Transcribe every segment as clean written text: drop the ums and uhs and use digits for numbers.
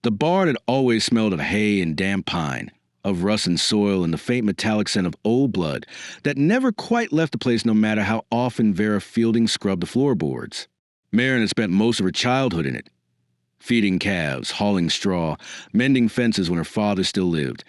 The barn had always smelled of hay and damp pine, of rust and soil and the faint metallic scent of old blood that never quite left the place no matter how often Vera Fielding scrubbed the floorboards. Marion had spent most of her childhood in it, feeding calves, hauling straw, mending fences when her father still lived,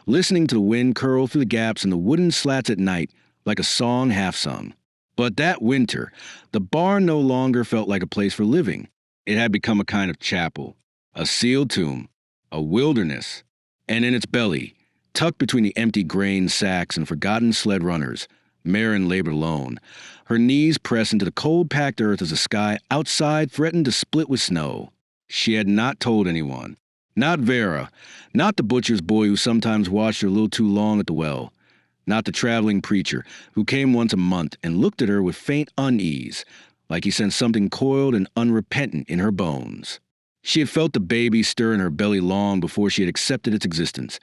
listening to the wind curl through the gaps in the wooden slats at night like a song half sung. But that winter, the barn no longer felt like a place for living. It had become a kind of chapel, a sealed tomb, a wilderness, and in its belly, tucked between the empty grain sacks and forgotten sled runners, Marion labored alone, her knees pressed into the cold-packed earth as the sky outside threatened to split with snow. She had not told anyone. Not Vera, not the butcher's boy who sometimes watched her a little too long at the well, not the traveling preacher who came once a month and looked at her with faint unease, like he sensed something coiled and unrepentant in her bones. She had felt the baby stir in her belly long before she had accepted its existence,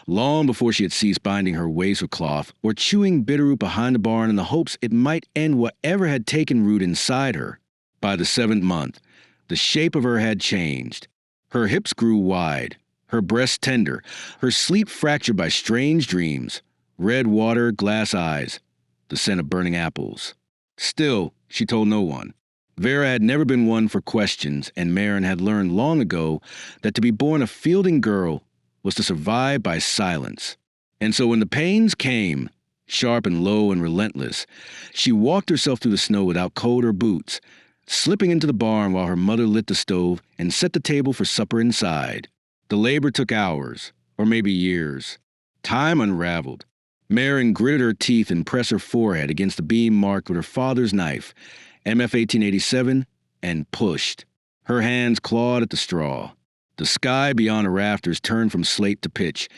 long before she had ceased binding her waist with cloth or chewing bitterroot behind the barn in the hopes it might end whatever had taken root inside her. By the 7th month, the shape of her had changed. Her hips grew wide, her breasts tender, her sleep fractured by strange dreams, red water, glass eyes, the scent of burning apples. Still, she told no one. Vera had never been one for questions, and Marion had learned long ago that to be born a Fielding girl was to survive by silence. And so when the pains came, sharp and low and relentless, she walked herself through the snow without coat or boots, slipping into the barn while her mother lit the stove and set the table for supper inside. The labor took hours, or maybe years. Time unraveled. Marion gritted her teeth and pressed her forehead against the beam marked with her father's knife, MF 1887, and pushed. Her hands clawed at the straw. The sky beyond the rafters turned from slate to pitch,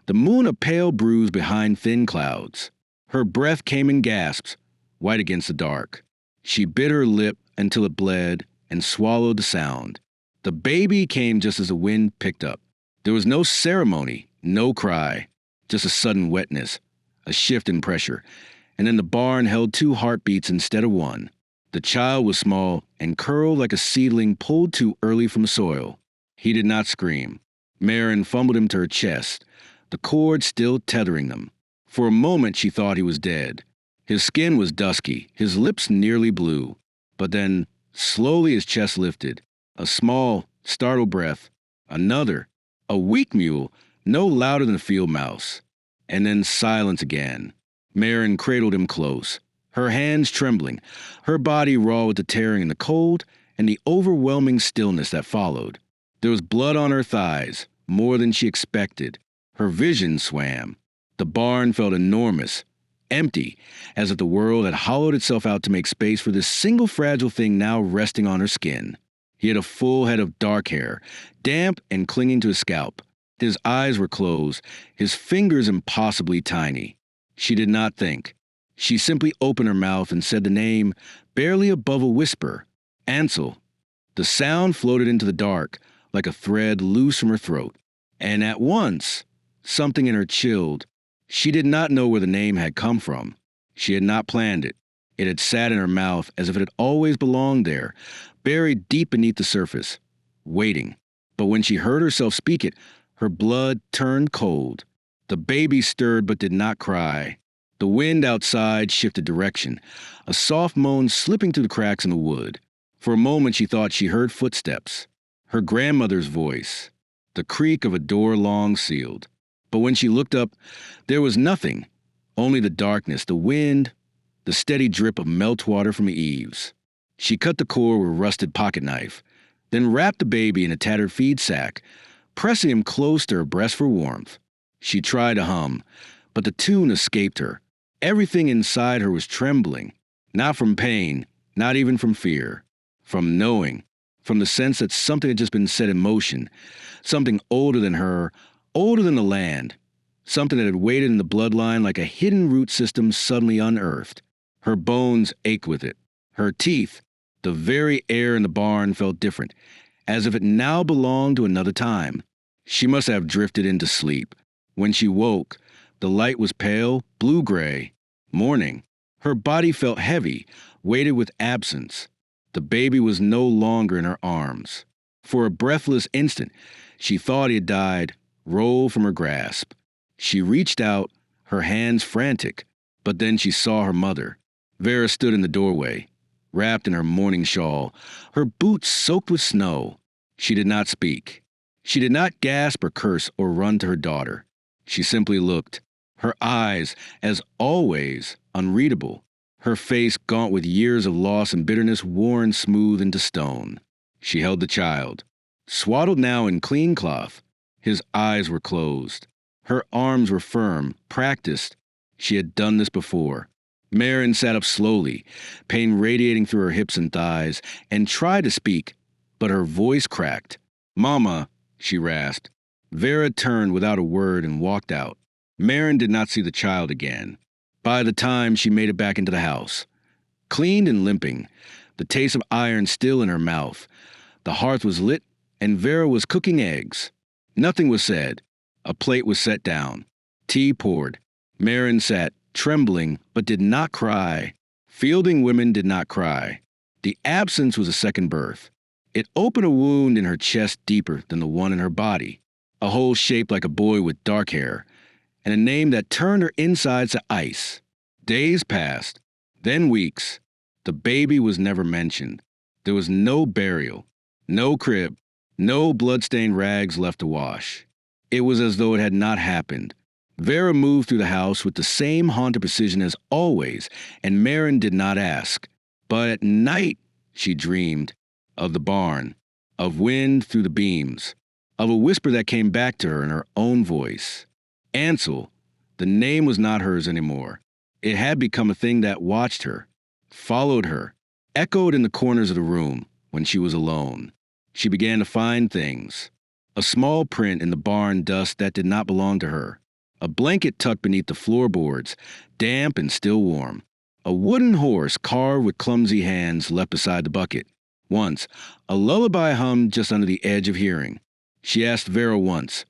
the moon a pale bruise behind thin clouds. Her breath came in gasps, white against the dark. She bit her lip until it bled and swallowed the sound. The baby came just as the wind picked up. There was no ceremony, no cry, just a sudden wetness, a shift in pressure, and then the barn held 2 heartbeats instead of 1. The child was small and curled like a seedling pulled too early from soil. He did not scream. Marion fumbled him to her chest, the cord still tethering them. For a moment she thought he was dead. His skin was dusky, his lips nearly blue. But then, slowly his chest lifted. A small, startled breath. Another. A weak mule, no louder than a field mouse. And then silence again. Marion cradled him close, her hands trembling, her body raw with the tearing in the cold and the overwhelming stillness that followed. There was blood on her thighs, more than she expected. Her vision swam. The barn felt enormous, empty, as if the world had hollowed itself out to make space for this single fragile thing now resting on her skin. He had a full head of dark hair, damp and clinging to his scalp. His eyes were closed, his fingers impossibly tiny. She did not think. She simply opened her mouth and said the name, barely above a whisper, Ansel. The sound floated into the dark, like a thread loose from her throat. And at once, something in her chilled. She did not know where the name had come from. She had not planned it. It had sat in her mouth as if it had always belonged there, buried deep beneath the surface, waiting. But when she heard herself speak it, her blood turned cold. The baby stirred but did not cry. The wind outside shifted direction, a soft moan slipping through the cracks in the wood. For a moment she thought she heard footsteps. Her grandmother's voice, the creak of a door long sealed. But when she looked up, there was nothing, only the darkness, the wind, the steady drip of meltwater from the eaves. She cut the cord with a rusted pocket knife, then wrapped the baby in a tattered feed sack, pressing him close to her breast for warmth. She tried to hum, but the tune escaped her. Everything inside her was trembling, not from pain, not even from fear, from knowing, from the sense that something had just been set in motion, something older than her, older than the land, something that had waited in the bloodline like a hidden root system suddenly unearthed. Her bones ached with it. Her teeth, the very air in the barn felt different, as if it now belonged to another time. She must have drifted into sleep. When she woke, the light was pale, blue-gray, morning. Her body felt heavy, weighted with absence. The baby was no longer in her arms. For a breathless instant, She thought he had died, rolled from her grasp. She reached out, her hands frantic, but then she saw her mother. Vera stood in the doorway, wrapped in her mourning shawl, her boots soaked with snow. She did not speak. She did not gasp or curse or run to her daughter. She simply looked, her eyes, as always, unreadable, her face gaunt with years of loss and bitterness worn smooth into stone. She held the child, swaddled now in clean cloth. His eyes were closed. Her arms were firm, practiced. She had done this before. Marin sat up slowly, pain radiating through her hips and thighs, and tried to speak, but her voice cracked. "Mama," she rasped. Vera turned without a word and walked out. Marin did not see the child again. By the time she made it back into the house, cleaned and limping, the taste of iron still in her mouth, the hearth was lit, and Vera was cooking eggs. Nothing was said. A plate was set down. Tea poured. Marin sat, trembling, but did not cry. Fielding women did not cry. The absence was a second birth. It opened a wound in her chest deeper than the one in her body, a hole shaped like a boy with dark hair, and a name that turned her insides to ice. Days passed, then weeks. The baby was never mentioned. There was no burial, no crib, no blood-stained rags left to wash. It was as though it had not happened. Vera moved through the house with the same haunted precision as always, and Marin did not ask. But at night, she dreamed of the barn, of wind through the beams, of a whisper that came back to her in her own voice. Ansel, the name was not hers anymore. It had become a thing that watched her, followed her, echoed in the corners of the room when she was alone. She began to find things. A small print in the barn dust that did not belong to her. A blanket tucked beneath the floorboards, damp and still warm. A wooden horse carved with clumsy hands left beside the bucket. Once, a lullaby hummed just under the edge of hearing. She asked Vera once,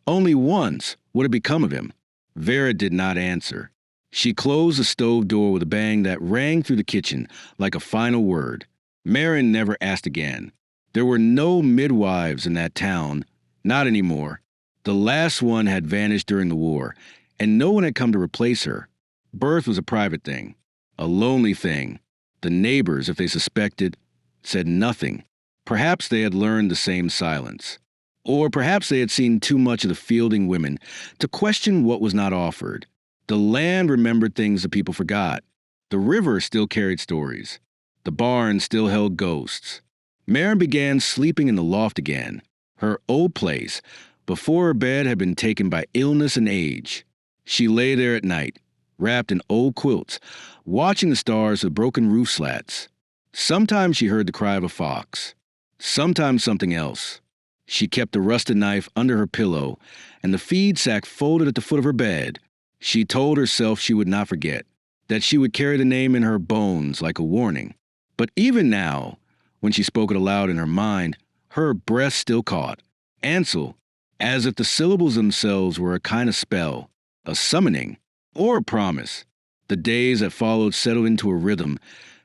only once, what had become of him. Vera did not answer. She closed the stove door with a bang that rang through the kitchen like a final word. Marin never asked again. There were no midwives in that town, not anymore. The last one had vanished during the war, and no one had come to replace her. Birth was a private thing, a lonely thing. The neighbors, if they suspected, said nothing. Perhaps they had learned the same silence. Or perhaps they had seen too much of the fielding women to question what was not offered. The land remembered things the people forgot. The river still carried stories. The barn still held ghosts. Marin began sleeping in the loft again, her old place, before her bed had been taken by illness and age. She lay there at night, wrapped in old quilts, watching the stars with broken roof slats. Sometimes she heard the cry of a fox, sometimes something else. She kept the rusted knife under her pillow and the feed sack folded at the foot of her bed. She told herself she would not forget, that she would carry the name in her bones like a warning. But even now, when she spoke it aloud in her mind, her breath still caught. Ansel, as if the syllables themselves were a kind of spell, a summoning, or a promise. The days that followed settled into a rhythm,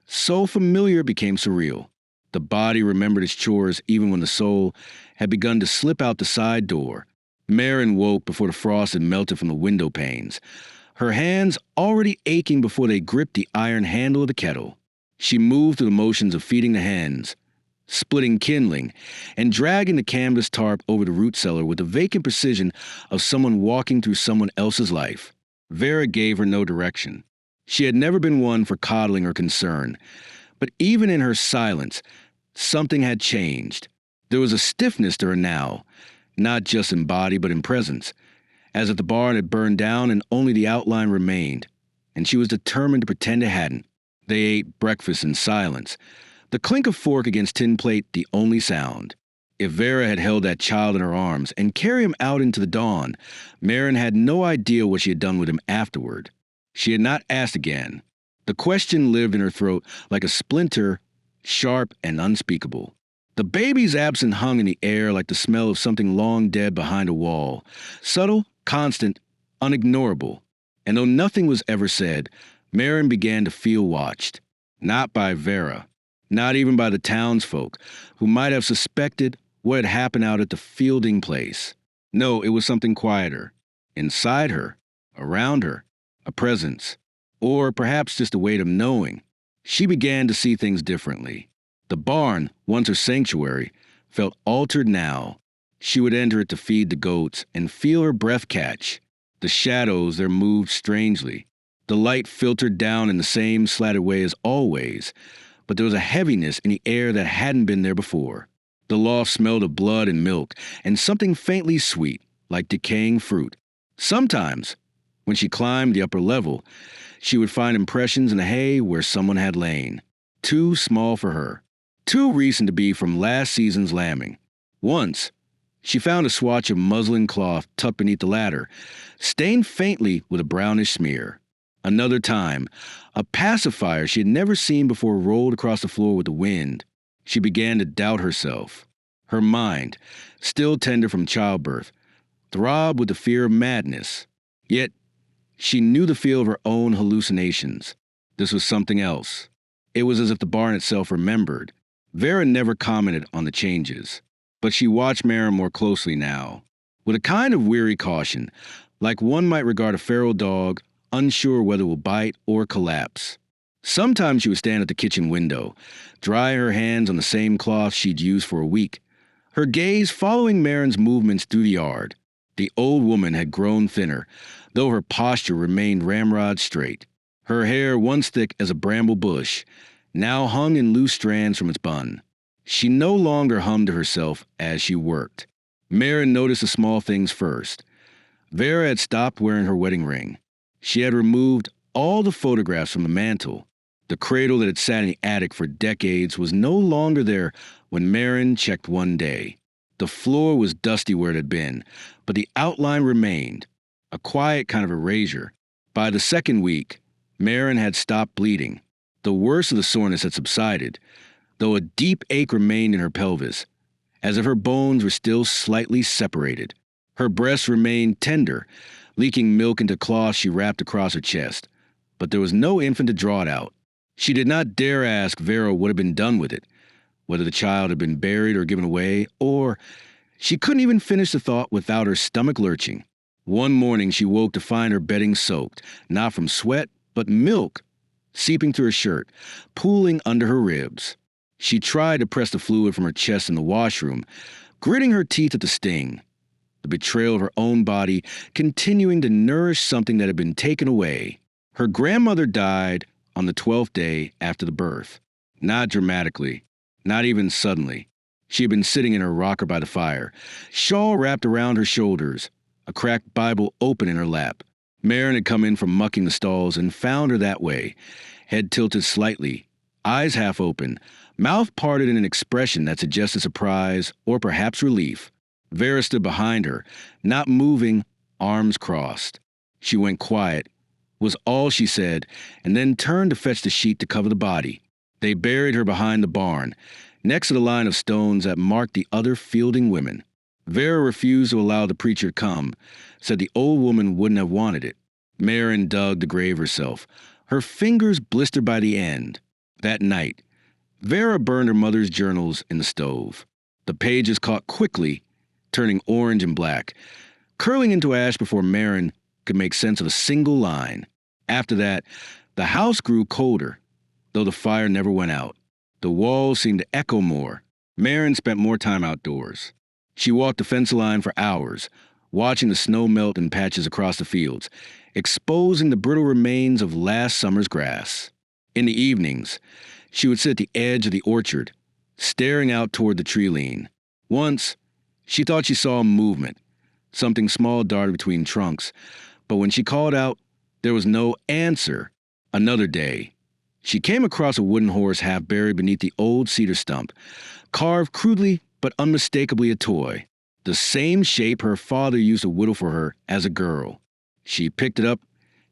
so familiar it became surreal. The body remembered its chores even when the soul had begun to slip out the side door. Marin woke before the frost had melted from the window panes, her hands already aching before they gripped the iron handle of the kettle. She moved through the motions of feeding the hens, splitting kindling, and dragging the canvas tarp over the root cellar with the vacant precision of someone walking through someone else's life. Vera gave her no direction. She had never been one for coddling or concern, but even in her silence, something had changed. There was a stiffness to her now, not just in body but in presence, as if the barn had burned down and only the outline remained, and she was determined to pretend it hadn't. They ate breakfast in silence, the clink of fork against tin plate the only sound. If Vera had held that child in her arms and carried him out into the dawn, Marin had no idea what she had done with him afterward. She had not asked again. The question lived in her throat like a splinter, sharp and unspeakable. The baby's absence hung in the air like the smell of something long dead behind a wall, subtle, constant, unignorable. And though nothing was ever said, Marin began to feel watched. Not by Vera, not even by the townsfolk, who might have suspected what had happened out at the fielding place. No, it was something quieter. Inside her, around her, a presence, or perhaps just a weight of knowing. She began to see things differently. The barn, once her sanctuary, felt altered now. She would enter it to feed the goats and feel her breath catch. The shadows there moved strangely. The light filtered down in the same slatted way as always, but there was a heaviness in the air that hadn't been there before. The loft smelled of blood and milk, and something faintly sweet, like decaying fruit. Sometimes, when she climbed the upper level, she would find impressions in the hay where someone had lain. Too small for her. Too recent to be from last season's lambing. Once, she found a swatch of muslin cloth tucked beneath the ladder, stained faintly with a brownish smear. Another time, a pacifier she had never seen before rolled across the floor with the wind. She began to doubt herself. Her mind, still tender from childbirth, throbbed with the fear of madness. Yet, she knew the feel of her own hallucinations. This was something else. It was as if the barn itself remembered. Vera never commented on the changes, but she watched Maren more closely now, with a kind of weary caution, like one might regard a feral dog, unsure whether it will bite or collapse. Sometimes she would stand at the kitchen window, dry her hands on the same cloth she'd used for a week, her gaze following Maren's movements through the yard. The old woman had grown thinner, though her posture remained ramrod straight. Her hair, once thick as a bramble bush, now hung in loose strands from its bun. She no longer hummed to herself as she worked. Maren noticed the small things first. Vera had stopped wearing her wedding ring. She had removed all the photographs from the mantel. The cradle that had sat in the attic for decades was no longer there when Maren checked one day. The floor was dusty where it had been, but the outline remained, a quiet kind of erasure. By the second week, Maren had stopped bleeding. The worst of the soreness had subsided, though a deep ache remained in her pelvis, as if her bones were still slightly separated. Her breasts remained tender, leaking milk into cloth she wrapped across her chest, but there was no infant to draw it out. She did not dare ask Vera what had been done with it, whether the child had been buried or given away, or she couldn't even finish the thought without her stomach lurching. One morning she woke to find her bedding soaked, not from sweat, but milk, seeping through her shirt, pooling under her ribs. She tried to press the fluid from her chest in the washroom, gritting her teeth at the sting. The betrayal of her own body continuing to nourish something that had been taken away. Her grandmother died on the 12th day after the birth. Not dramatically, not even suddenly. She had been sitting in her rocker by the fire, shawl wrapped around her shoulders, a cracked Bible open in her lap. Maren had come in from mucking the stalls and found her that way, head tilted slightly, eyes half open, mouth parted in an expression that suggested surprise or perhaps relief. Vera stood behind her, not moving, arms crossed. She went quiet, was all she said, and then turned to fetch the sheet to cover the body. They buried her behind the barn, next to the line of stones that marked the other fielding women. Vera refused to allow the preacher to come, said the old woman wouldn't have wanted it. Maren dug the grave herself, her fingers blistered by the end. That night, Vera burned her mother's journals in the stove. The pages caught quickly, turning orange and black, curling into ash before Maren could make sense of a single line. After that, the house grew colder, though the fire never went out. The walls seemed to echo more. Maren spent more time outdoors. She walked the fence line for hours, watching the snow melt in patches across the fields, exposing the brittle remains of last summer's grass. In the evenings, she would sit at the edge of the orchard, staring out toward the tree lean. Once, she thought she saw a movement. Something small darted between trunks, but when she called out, there was no answer. Another day, she came across a wooden horse half buried beneath the old cedar stump, carved crudely but unmistakably a toy, the same shape her father used to whittle for her as a girl. She picked it up,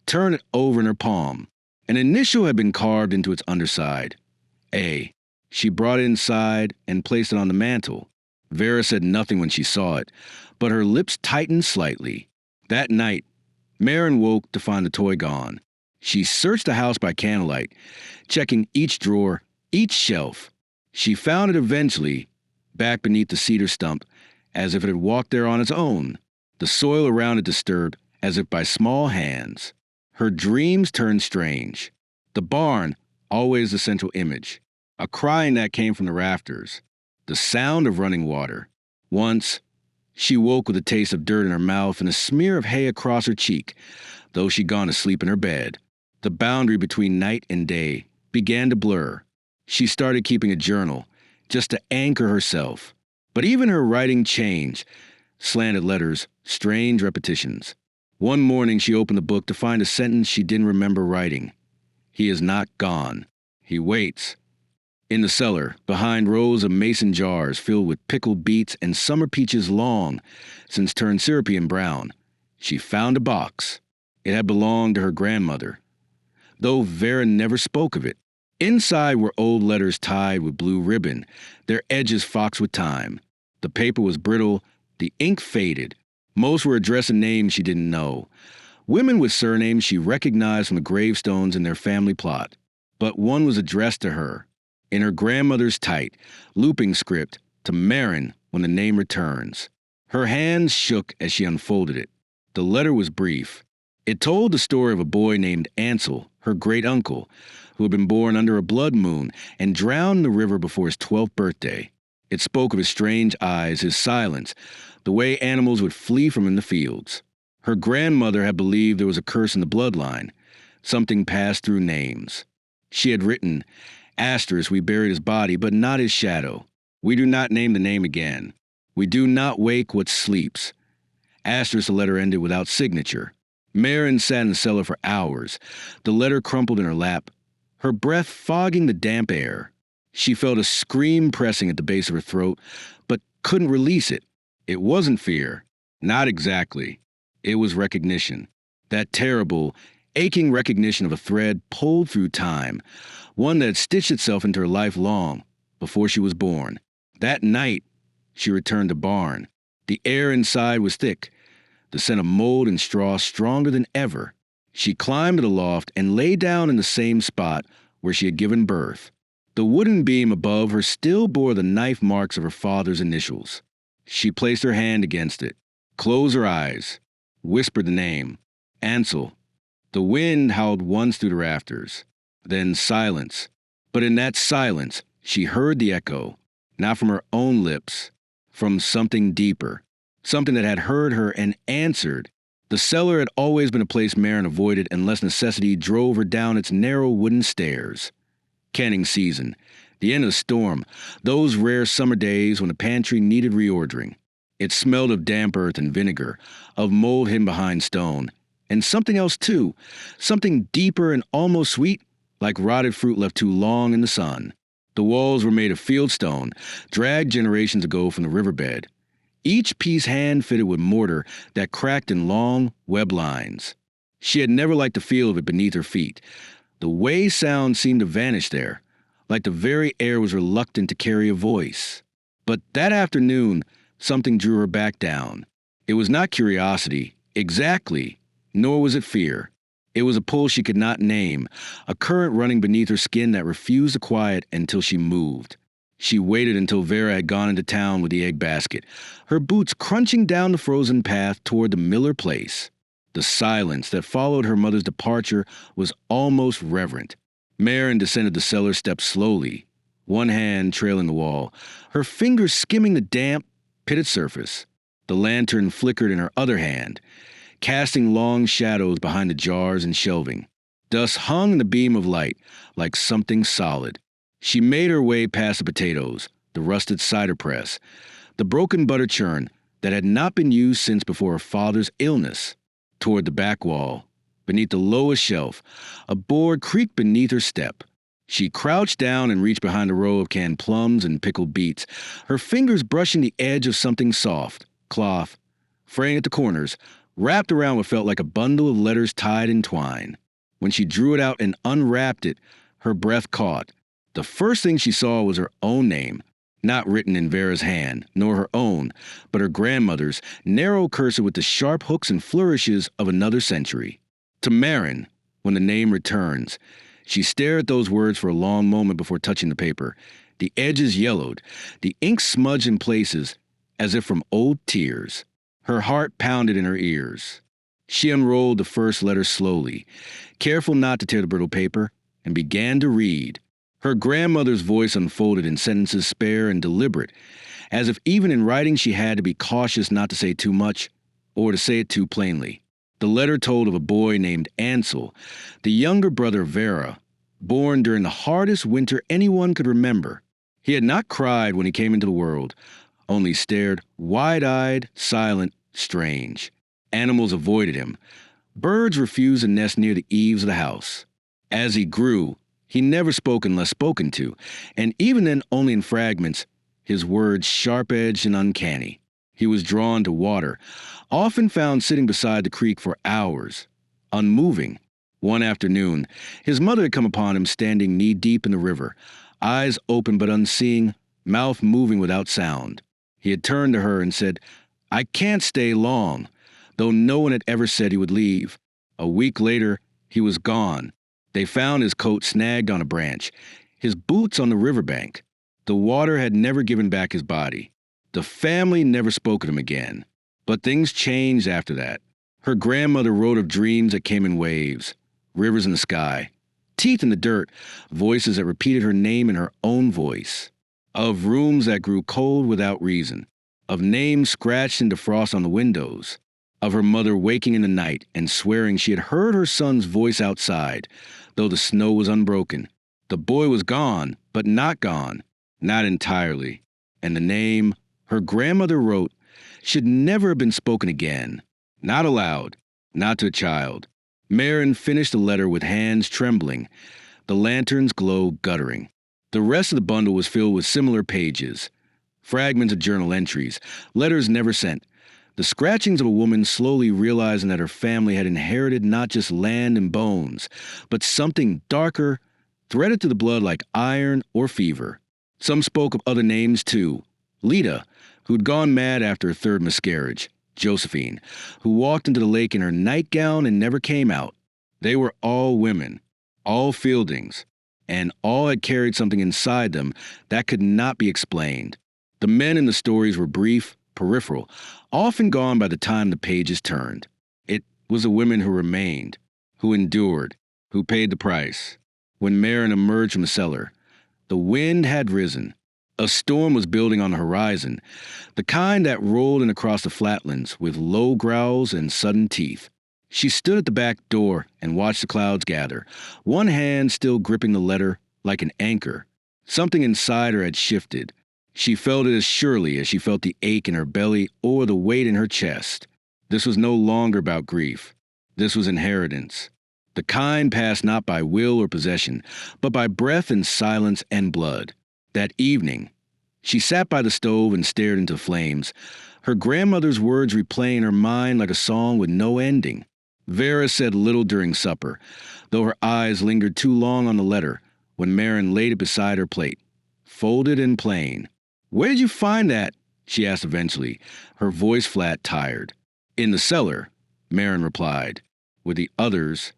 turned it over in her palm. An initial had been carved into its underside. A. She brought it inside and placed it on the mantel. Vera said nothing when she saw it, but her lips tightened slightly. That night, Maren woke to find the toy gone. She searched the house by candlelight, checking each drawer, each shelf. She found it eventually, back beneath the cedar stump, as if it had walked there on its own, the soil around it disturbed as if by small hands. Her dreams turned strange. The barn, always the central image. A crying that came from the rafters. The sound of running water. Once, she woke with a taste of dirt in her mouth and a smear of hay across her cheek, though she'd gone to sleep in her bed. The boundary between night and day began to blur. She started keeping a journal, just to anchor herself. But even her writing changed. Slanted letters, strange repetitions. One morning she opened the book to find a sentence she didn't remember writing. He is not gone. He waits. In the cellar, behind rows of mason jars filled with pickled beets and summer peaches long since turned syrupy and brown, she found a box. It had belonged to her grandmother, though Vera never spoke of it. Inside were old letters tied with blue ribbon, their edges foxed with time. The paper was brittle, the ink faded. Most were addressing names she didn't know, women with surnames she recognized from the gravestones in their family plot. But one was addressed to her, in her grandmother's tight, looping script, to Marin when the name returns. Her hands shook as she unfolded it. The letter was brief. It told the story of a boy named Ansel, her great-uncle, who had been born under a blood moon and drowned in the river before his 12th birthday. It spoke of his strange eyes, his silence, the way animals would flee from him in the fields. Her grandmother had believed there was a curse in the bloodline, something passed through names. She had written, "Asterisk, we buried his body, but not his shadow. We do not name the name again. We do not wake what sleeps." Asterisk, the letter ended without signature. Marin sat in the cellar for hours, the letter crumpled in her lap, her breath fogging the damp air. She felt a scream pressing at the base of her throat, but couldn't release it. It wasn't fear. Not exactly. It was recognition. That terrible, aching recognition of a thread pulled through time, one that had stitched itself into her life long before she was born. That night, she returned to barn. The air inside was thick, the scent of mold and straw stronger than ever. She climbed to the loft and lay down in the same spot where she had given birth. The wooden beam above her still bore the knife marks of her father's initials. She placed her hand against it, closed her eyes, whispered the name, Ansel. The wind howled once through the rafters, then silence. But in that silence, she heard the echo, not from her own lips, from something deeper, something that had heard her and answered. The cellar had always been a place Marin avoided unless necessity drove her down its narrow wooden stairs. Canning season, the end of the storm, those rare summer days when the pantry needed reordering. It smelled of damp earth and vinegar, of mold hidden behind stone, and something else too, something deeper and almost sweet, like rotted fruit left too long in the sun. The walls were made of fieldstone, dragged generations ago from the riverbed, each piece hand-fitted with mortar that cracked in long, web lines. She had never liked the feel of it beneath her feet. The way sound seemed to vanish there, like the very air was reluctant to carry a voice. But that afternoon, something drew her back down. It was not curiosity, exactly, nor was it fear. It was a pull she could not name, a current running beneath her skin that refused to quiet until she moved. She waited until Vera had gone into town with the egg basket, her boots crunching down the frozen path toward the Miller place. The silence that followed her mother's departure was almost reverent. Marin descended the cellar steps slowly, one hand trailing the wall, her fingers skimming the damp, pitted surface. The lantern flickered in her other hand, casting long shadows behind the jars and shelving. Dust hung in the beam of light like something solid. She made her way past the potatoes, the rusted cider press, the broken butter churn that had not been used since before her father's illness. Toward the back wall, beneath the lowest shelf, a board creaked beneath her step. She crouched down and reached behind a row of canned plums and pickled beets, her fingers brushing the edge of something soft, cloth, fraying at the corners, wrapped around what felt like a bundle of letters tied in twine. When she drew it out and unwrapped it, her breath caught. The first thing she saw was her own name, not written in Vera's hand, nor her own, but her grandmother's, narrow cursive with the sharp hooks and flourishes of another century. To Marin, when the name returns, she stared at those words for a long moment before touching the paper, The edges yellowed, the ink smudged in places as if from old tears. Her heart pounded in her ears. She unrolled the first letter slowly, careful not to tear the brittle paper, and began to read. Her grandmother's voice unfolded in sentences spare and deliberate, as if even in writing she had to be cautious not to say too much or to say it too plainly. The letter told of a boy named Ansel, the younger brother of Vera, born during the hardest winter anyone could remember. He had not cried when he came into the world, only stared wide-eyed, silent, strange. Animals avoided him. Birds refused to nest near the eaves of the house. As he grew, he never spoke unless spoken to, and even then only in fragments, his words sharp-edged and uncanny. He was drawn to water, often found sitting beside the creek for hours, unmoving. One afternoon, his mother had come upon him standing knee-deep in the river, eyes open but unseeing, mouth moving without sound. He had turned to her and said, "I can't stay long," though no one had ever said he would leave. A week later, he was gone. They found his coat snagged on a branch, his boots on the riverbank. The water had never given back his body. The family never spoke of him again. But things changed after that. Her grandmother wrote of dreams that came in waves, rivers in the sky, teeth in the dirt, voices that repeated her name in her own voice, of rooms that grew cold without reason, of names scratched into frost on the windows, of her mother waking in the night and swearing she had heard her son's voice outside, though the snow was unbroken. The boy was gone, but not gone, not entirely. And the name her grandmother wrote should never have been spoken again, not aloud, not to a child. Marin finished the letter with hands trembling, the lantern's glow guttering. The rest of the bundle was filled with similar pages, fragments of journal entries, letters never sent, the scratchings of a woman slowly realizing that her family had inherited not just land and bones, but something darker, threaded to the blood like iron or fever. Some spoke of other names too. Lita, who'd gone mad after her third miscarriage. Josephine, who walked into the lake in her nightgown and never came out. They were all women, all Fieldings, and all had carried something inside them that could not be explained. The men in the stories were brief, peripheral, often gone by the time the pages turned. It was the women who remained, who endured, who paid the price. When Marin emerged from the cellar, the wind had risen. A storm was building on the horizon, the kind that rolled in across the flatlands with low growls and sudden teeth. She stood at the back door and watched the clouds gather, one hand still gripping the letter like an anchor. Something inside her had shifted. She felt it as surely as she felt the ache in her belly or the weight in her chest. This was no longer about grief. This was inheritance. The kind passed not by will or possession, but by breath and silence and blood. That evening, she sat by the stove and stared into the flames, her grandmother's words replaying in her mind like a song with no ending. Vera said little during supper, though her eyes lingered too long on the letter when Marin laid it beside her plate, folded and plain. "Where did you find that?" she asked eventually, her voice flat, tired. "In the cellar," Marin replied. With the others,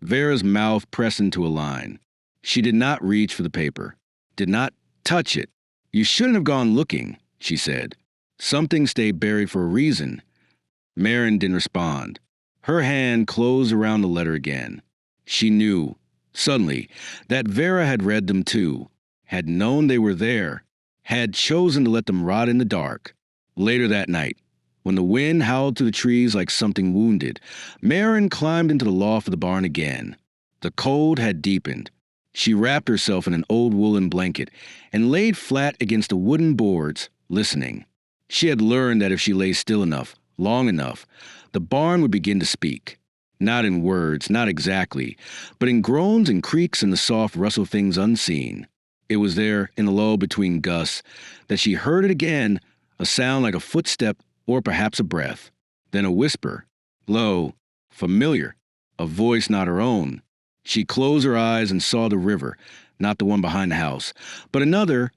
Vera's mouth pressed into a line. She did not reach for the paper, did not touch it. "You shouldn't have gone looking," she said. "Something stayed buried for a reason." Marin didn't respond. Her hand closed around the letter again. She knew, suddenly, that Vera had read them too, had known they were there, had chosen to let them rot in the dark. Later that night, when the wind howled through the trees like something wounded, Marin climbed into the loft of the barn again. The cold had deepened. She wrapped herself in an old woolen blanket and laid flat against the wooden boards, listening. She had learned that if she lay still enough, long enough, the barn would begin to speak. Not in words, not exactly, but in groans and creaks and the soft rustle of things unseen. It was there, in the lull between gusts, that she heard it again, a sound like a footstep or perhaps a breath. Then a whisper, low, familiar, a voice not her own. She closed her eyes and saw the river, not the one behind the house, but another,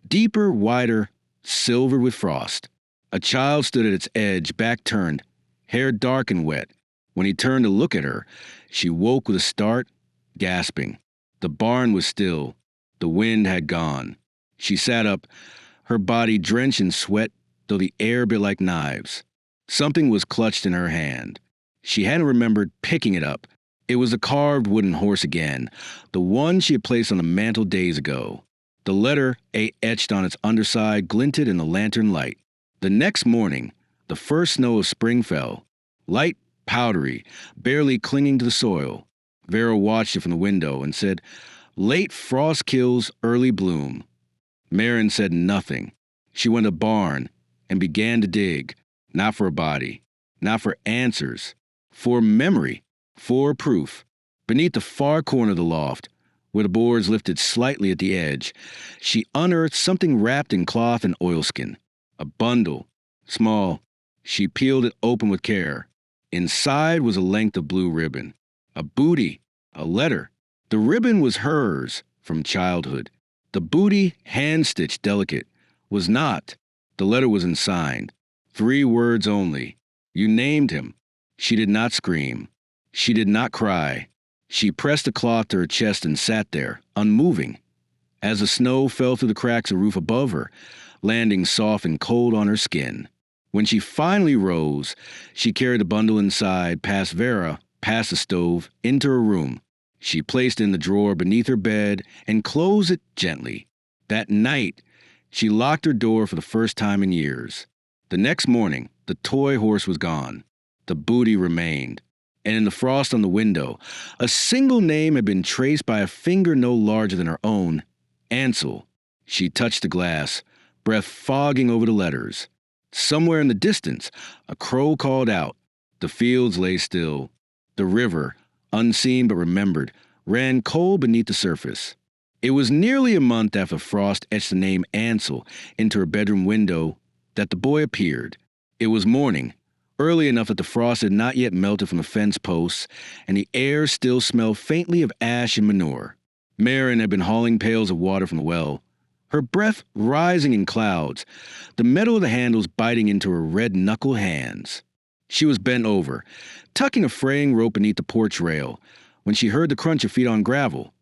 deeper, wider, silvered with frost. A child stood at its edge, back turned, hair dark and wet. When he turned to look at her, she woke with a start, gasping. The barn was still. The wind had gone. She sat up, her body drenched in sweat, though the air bit like knives. Something was clutched in her hand. She hadn't remembered picking it up. It was the carved wooden horse again, the one she had placed on the mantel days ago. The letter A etched on its underside glinted in the lantern light. The next morning, the first snow of spring fell. Light, powdery, barely clinging to the soil. Vera watched it from the window and said, "Late frost kills early bloom." Marin said nothing. She went to the barn and began to dig, not for a body, not for answers, for memory, for proof. Beneath the far corner of the loft, where the boards lifted slightly at the edge, she unearthed something wrapped in cloth and oilskin. A bundle, small. She peeled it open with care. Inside was a length of blue ribbon. A booty, a letter. The ribbon was hers from childhood. The booty, hand-stitched delicate, was not. The letter was unsigned. 3 words only. You named him. She did not scream. She did not cry. She pressed the cloth to her chest and sat there, unmoving. As the snow fell through the cracks of the roof above her, landing soft and cold on her skin. When she finally rose, she carried the bundle inside, past Vera, past the stove, into her room. She placed it in the drawer beneath her bed and closed it gently. That night, she locked her door for the first time in years. The next morning, the toy horse was gone. The booty remained. And in the frost on the window, a single name had been traced by a finger no larger than her own, Ansel. She touched the glass, breath fogging over the letters. Somewhere in the distance, a crow called out. The fields lay still. The river, unseen but remembered, ran cold beneath the surface. It was nearly a month after frost etched the name Ansel into her bedroom window that the boy appeared. It was morning, early enough that the frost had not yet melted from the fence posts, and the air still smelled faintly of ash and manure. Marin had been hauling pails of water from the well, her breath rising in clouds, the metal of the handles biting into her red-knuckled hands. She was bent over, tucking a fraying rope beneath the porch rail, when she heard the crunch of feet on gravel.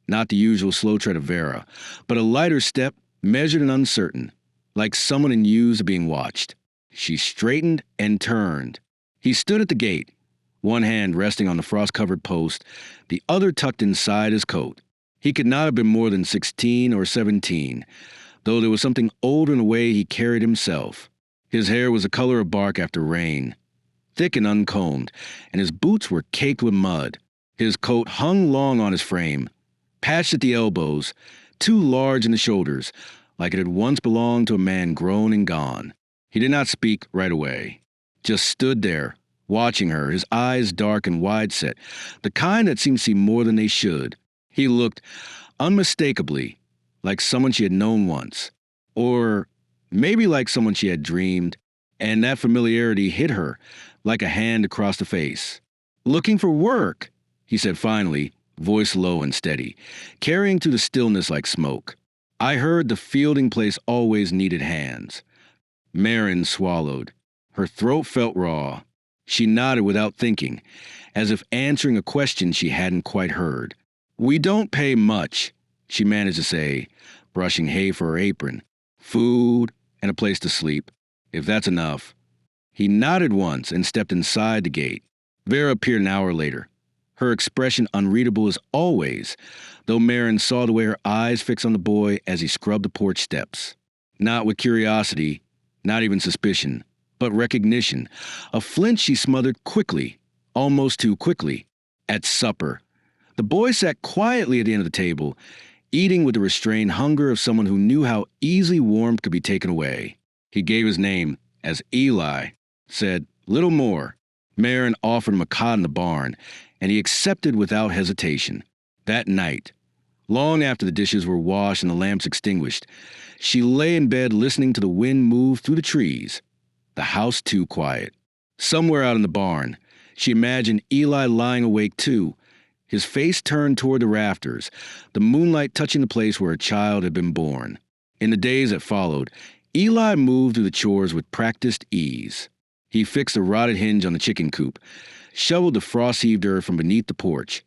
Not the usual slow tread of Vera, but a lighter step, measured and uncertain, like someone in use of being watched. She straightened and turned. He stood at the gate, one hand resting on the frost-covered post, the other tucked inside his coat. He could not have been more than 16 or 17, though there was something older in the way he carried himself. His hair was the color of bark after rain, thick and uncombed, and his boots were caked with mud. His coat hung long on his frame, patched at the elbows, too large in the shoulders, like it had once belonged to a man grown and gone. He did not speak right away, just stood there, watching her, his eyes dark and wide-set, the kind that seemed to see more than they should. He looked unmistakably like someone she had known once, or maybe like someone she had dreamed, and that familiarity hit her like a hand across the face. "Looking for work," he said finally, voice low and steady, carrying through the stillness like smoke. "I heard the fielding place always needed hands." Marin swallowed. Her throat felt raw. She nodded without thinking, as if answering a question she hadn't quite heard. "We don't pay much," she managed to say, brushing hay for her apron. "Food and a place to sleep, if that's enough." He nodded once and stepped inside the gate. Vera appeared an hour later, her expression unreadable as always, though Marin saw the way her eyes fixed on the boy as he scrubbed the porch steps. Not with curiosity, not even suspicion, but recognition. A flinch she smothered quickly, almost too quickly. At supper, the boy sat quietly at the end of the table, eating with the restrained hunger of someone who knew how easily warmth could be taken away. He gave his name as Eli, said little more. Marin offered him a cot in the barn, and he accepted without hesitation. That night, long after the dishes were washed and the lamps extinguished, she lay in bed listening to the wind move through the trees, the house too quiet. Somewhere out in the barn, she imagined Eli lying awake too, his face turned toward the rafters, the moonlight touching the place where a child had been born. In the days that followed, Eli moved through the chores with practiced ease. He fixed a rotted hinge on the chicken coop, shoveled the frost-heaved earth from beneath the porch,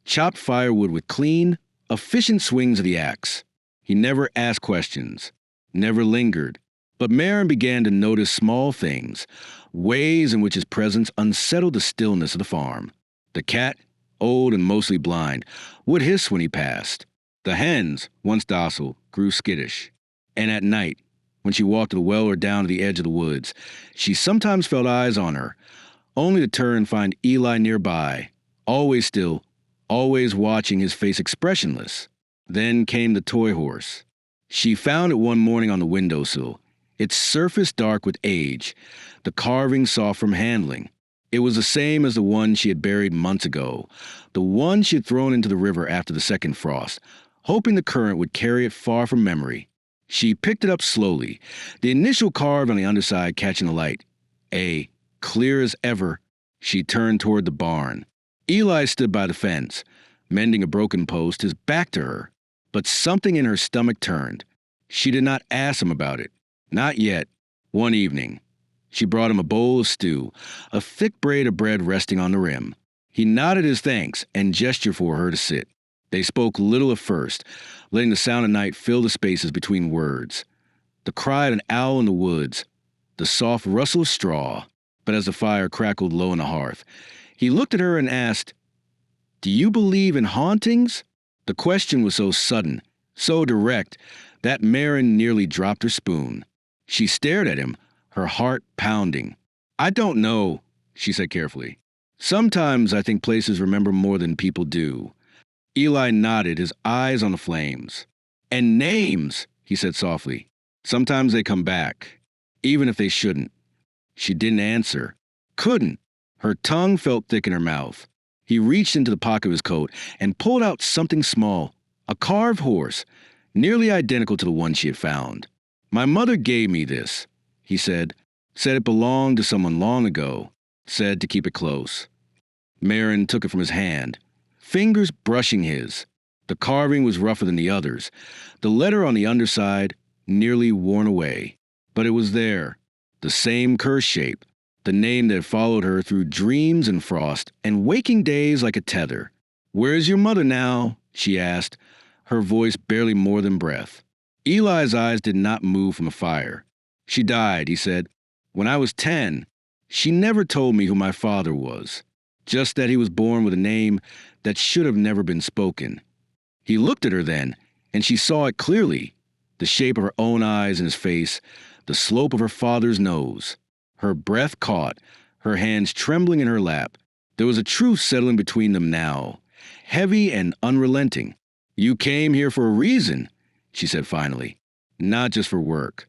chopped firewood with clean, efficient swings of the axe. He never asked questions, never lingered. But Marin began to notice small things, ways in which his presence unsettled the stillness of the farm. The cat, old and mostly blind, would hiss when he passed. The hens, once docile, grew skittish. And at night, when she walked to the well or down to the edge of the woods, she sometimes felt eyes on her, only to turn and find Eli nearby, always still, always watching, his face expressionless. Then came the toy horse. She found it one morning on the windowsill, its surface dark with age, the carving soft from handling. It was the same as the one she had buried months ago, the one she had thrown into the river after the second frost, hoping the current would carry it far from memory. She picked it up slowly, the initial carve on the underside catching the light. Clear as ever, she turned toward the barn. Eli stood by the fence, mending a broken post, his back to her. But something in her stomach turned. She did not ask him about it. Not yet. One evening, she brought him a bowl of stew, a thick braid of bread resting on the rim. He nodded his thanks and gestured for her to sit. They spoke little at first, letting the sound of night fill the spaces between words. The cry of an owl in the woods, the soft rustle of straw. But as the fire crackled low on the hearth, he looked at her and asked, "Do you believe in hauntings?" The question was so sudden, so direct, that Marin nearly dropped her spoon. She stared at him, her heart pounding. "I don't know," she said carefully. "Sometimes I think places remember more than people do." Eli nodded, his eyes on the flames. "And names," he said softly. "Sometimes they come back, even if they shouldn't." She didn't answer. Couldn't. Her tongue felt thick in her mouth. He reached into the pocket of his coat and pulled out something small, a carved horse, nearly identical to the one she had found. "My mother gave me this," he said. "Said it belonged to someone long ago. Said to keep it close." Marin took it from his hand, fingers brushing his. The carving was rougher than the others, the letter on the underside nearly worn away. But it was there, the same curse shape, the name that had followed her through dreams and frost and waking days like a tether. "Where is your mother now?" she asked, her voice barely more than breath. Eli's eyes did not move from the fire. "She died," he said, "when I was 10. She never told me who my father was, just that he was born with a name that should have never been spoken." He looked at her then, and she saw it clearly, the shape of her own eyes in his face, the slope of her father's nose. Her breath caught, her hands trembling in her lap. There was a truth settling between them now, heavy and unrelenting. "You came here for a reason," she said finally. "Not just for work."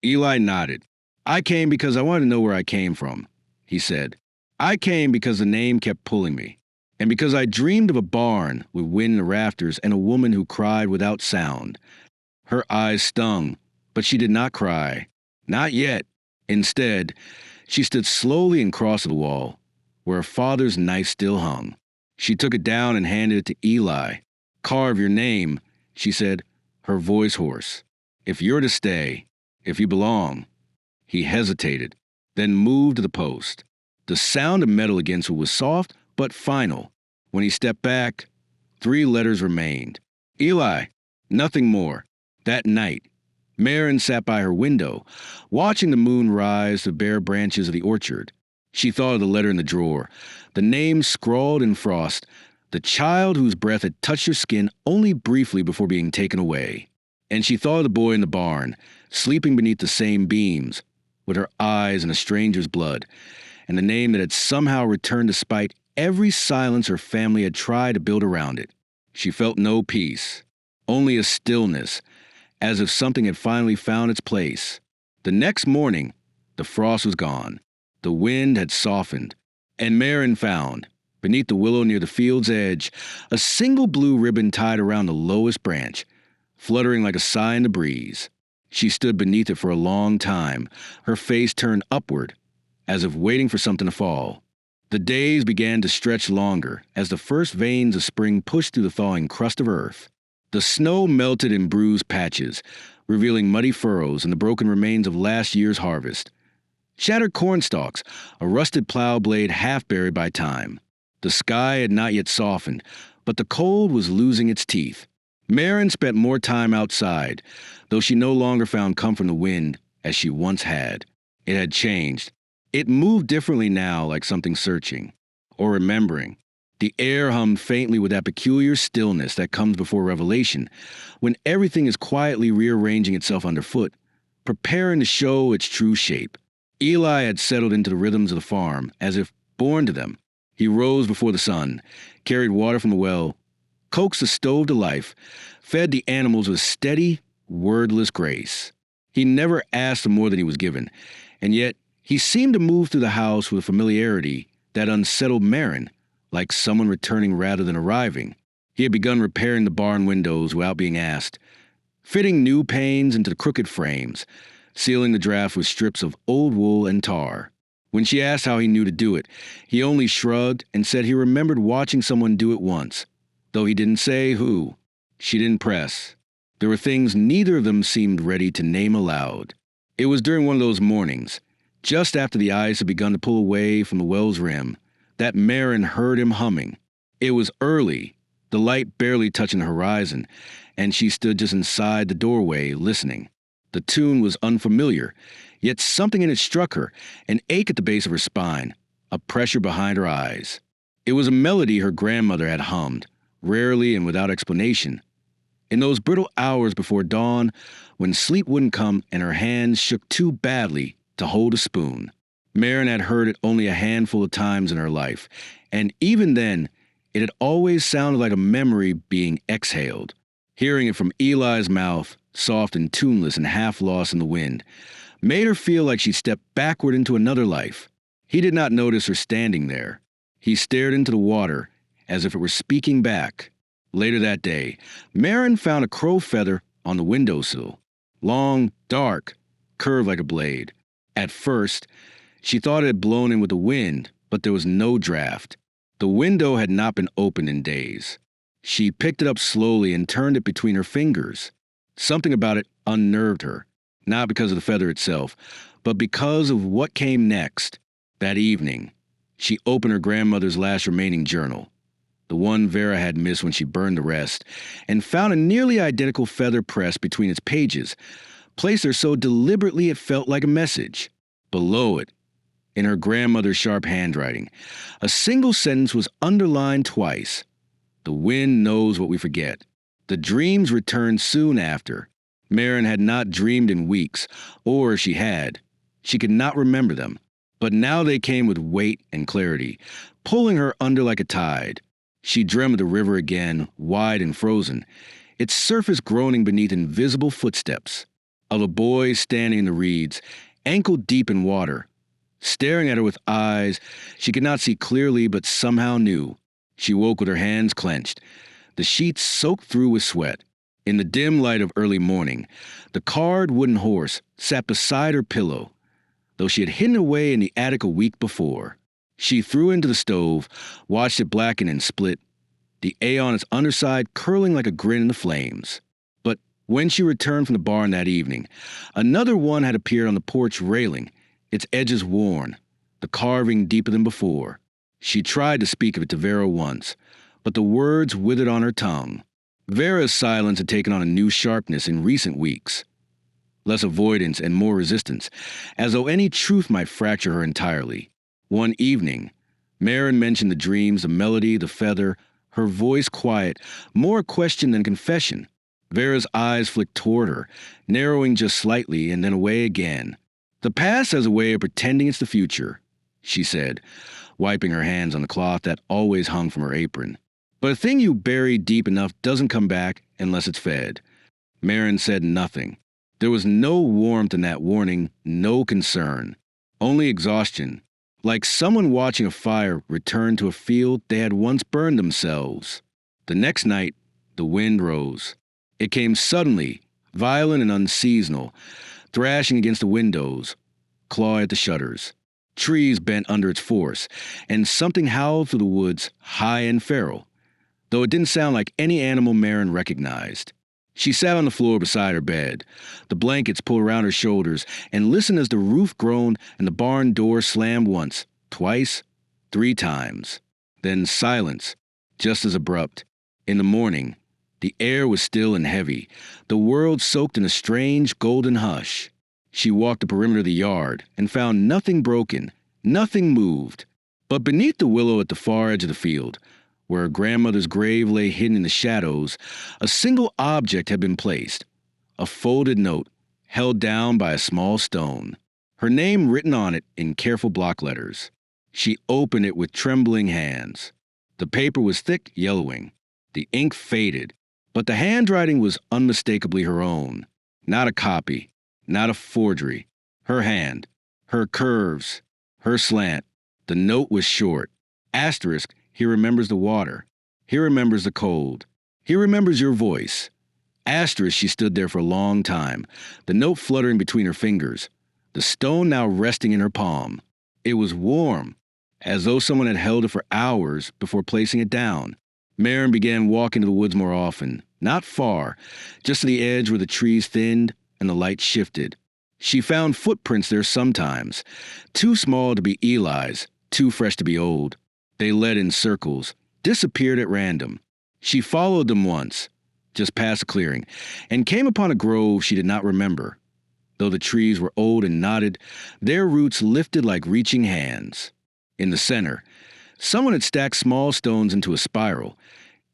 Eli nodded. "I came because I wanted to know where I came from," he said. "I came because the name kept pulling me, and because I dreamed of a barn with wind in the rafters and a woman who cried without sound." Her eyes stung, but she did not cry. Not yet. Instead, she stood slowly and crossed the wall, where her father's knife still hung. She took it down and handed it to Eli. "Carve your name," she said, her voice hoarse. "If you're to stay, if you belong." He hesitated, then moved to the post. The sound of metal against it was soft but final. When he stepped back, 3 letters remained. "Eli," nothing more. That night, Marin sat by her window, watching the moon rise through bare branches of the orchard. She thought of the letter in the drawer, the name scrawled in frost, the child whose breath had touched her skin only briefly before being taken away. And she thought of the boy in the barn, sleeping beneath the same beams, with her eyes in a stranger's blood, and the name that had somehow returned despite every silence her family had tried to build around it. She felt no peace, only a stillness, as if something had finally found its place. The next morning, the frost was gone. The wind had softened, and Marin found, beneath the willow near the field's edge, a single blue ribbon tied around the lowest branch, fluttering like a sigh in the breeze. She stood beneath it for a long time, her face turned upward, as if waiting for something to fall. The days began to stretch longer as the first veins of spring pushed through the thawing crust of earth. The snow melted in bruised patches, revealing muddy furrows and the broken remains of last year's harvest. Shattered cornstalks, a rusted plow blade half buried by time. The sky had not yet softened, but the cold was losing its teeth. Marin spent more time outside, though she no longer found comfort in the wind as she once had. It had changed. It moved differently now, like something searching or remembering. The air hummed faintly with that peculiar stillness that comes before revelation, when everything is quietly rearranging itself underfoot, preparing to show its true shape. Eli had settled into the rhythms of the farm, as if born to them. He rose before the sun, carried water from the well, coaxed the stove to life, fed the animals with steady, wordless grace. He never asked for more than he was given, and yet he seemed to move through the house with a familiarity that unsettled Marin, like someone returning rather than arriving. He had begun repairing the barn windows without being asked, fitting new panes into the crooked frames, sealing the draft with strips of old wool and tar. When she asked how he knew to do it, he only shrugged and said he remembered watching someone do it once, though he didn't say who. She didn't press. There were things neither of them seemed ready to name aloud. It was during one of those mornings, just after the ice had begun to pull away from the well's rim, that Marin heard him humming. It was early, the light barely touching the horizon, and she stood just inside the doorway, listening. The tune was unfamiliar, yet something in it struck her, an ache at the base of her spine, a pressure behind her eyes. It was a melody her grandmother had hummed, rarely and without explanation. In those brittle hours before dawn, when sleep wouldn't come and her hands shook too badly to hold a spoon. Marin had heard it only a handful of times in her life, and even then, it had always sounded like a memory being exhaled. Hearing it from Eli's mouth, soft and tuneless and half lost in the wind, made her feel like she stepped backward into another life. He did not notice her standing there. He stared into the water, as if it were speaking back. Later that day, Marin found a crow feather on the windowsill. Long, dark, curved like a blade. At first, she thought it had blown in with the wind, but there was no draft. The window had not been opened in days. She picked it up slowly and turned it between her fingers. Something about it unnerved her, not because of the feather itself, but because of what came next. That evening, she opened her grandmother's last remaining journal, the one Vera had missed when she burned the rest, and found a nearly identical feather pressed between its pages, placed there so deliberately it felt like a message. Below it, in her grandmother's sharp handwriting, a single sentence was underlined twice. The wind knows what we forget. The dreams returned soon after. Marin had not dreamed in weeks, or if she had, she could not remember them. But now they came with weight and clarity, pulling her under like a tide. She dreamed of the river again, wide and frozen, its surface groaning beneath invisible footsteps, of a boy standing in the reeds, ankle deep in water, staring at her with eyes she could not see clearly but somehow knew. She woke with her hands clenched, the sheets soaked through with sweat. In the dim light of early morning, the carved wooden horse sat beside her pillow, though she had hidden away in the attic a week before. She threw into the stove, watched it blacken and split, the A on its underside curling like a grin in the flames. But when she returned from the barn that evening, another one had appeared on the porch railing, its edges worn, the carving deeper than before. She tried to speak of it to Vera once, but the words withered on her tongue. Vera's silence had taken on a new sharpness in recent weeks, less avoidance and more resistance, as though any truth might fracture her entirely. One evening, Marin mentioned the dreams, the melody, the feather, her voice quiet, more question than confession. Vera's eyes flicked toward her, narrowing just slightly and then away again. "The past has a way of pretending it's the future," she said, wiping her hands on the cloth that always hung from her apron. "But a thing you bury deep enough doesn't come back unless it's fed." Marin said nothing. There was no warmth in that warning, no concern, only exhaustion, like someone watching a fire return to a field they had once burned themselves. The next night, the wind rose. It came suddenly, violent and unseasonal, thrashing against the windows, clawing at the shutters. Trees bent under its force, and something howled through the woods, high and feral, though it didn't sound like any animal Marin recognized. She sat on the floor beside her bed, the blankets pulled around her shoulders, and listened as the roof groaned and the barn door slammed once, twice, 3 times. Then silence, just as abrupt. In the morning, The air was still and heavy, the world soaked in a strange golden hush. She walked the perimeter of the yard and found nothing broken, nothing moved. But beneath the willow at the far edge of the field, where her grandmother's grave lay hidden in the shadows, a single object had been placed, a folded note held down by a small stone, her name written on it in careful block letters. She opened it with trembling hands. The paper was thick, yellowing. The ink faded, but the handwriting was unmistakably her own. Not a copy, not a forgery. Her hand, her curves, her slant. The note was short. Asterisk, he remembers the water. He remembers the cold. He remembers your voice. Asterisk, she stood there for a long time, the note fluttering between her fingers, the stone now resting in her palm. It was warm, as though someone had held it for hours before placing it down. Maren began walking to the woods more often, not far, just to the edge where the trees thinned and the light shifted. She found footprints there sometimes, too small to be Eli's, too fresh to be old. They led in circles, disappeared at random. She followed them once, just past a clearing, and came upon a grove she did not remember. Though the trees were old and knotted, their roots lifted like reaching hands. In the center, someone had stacked small stones into a spiral,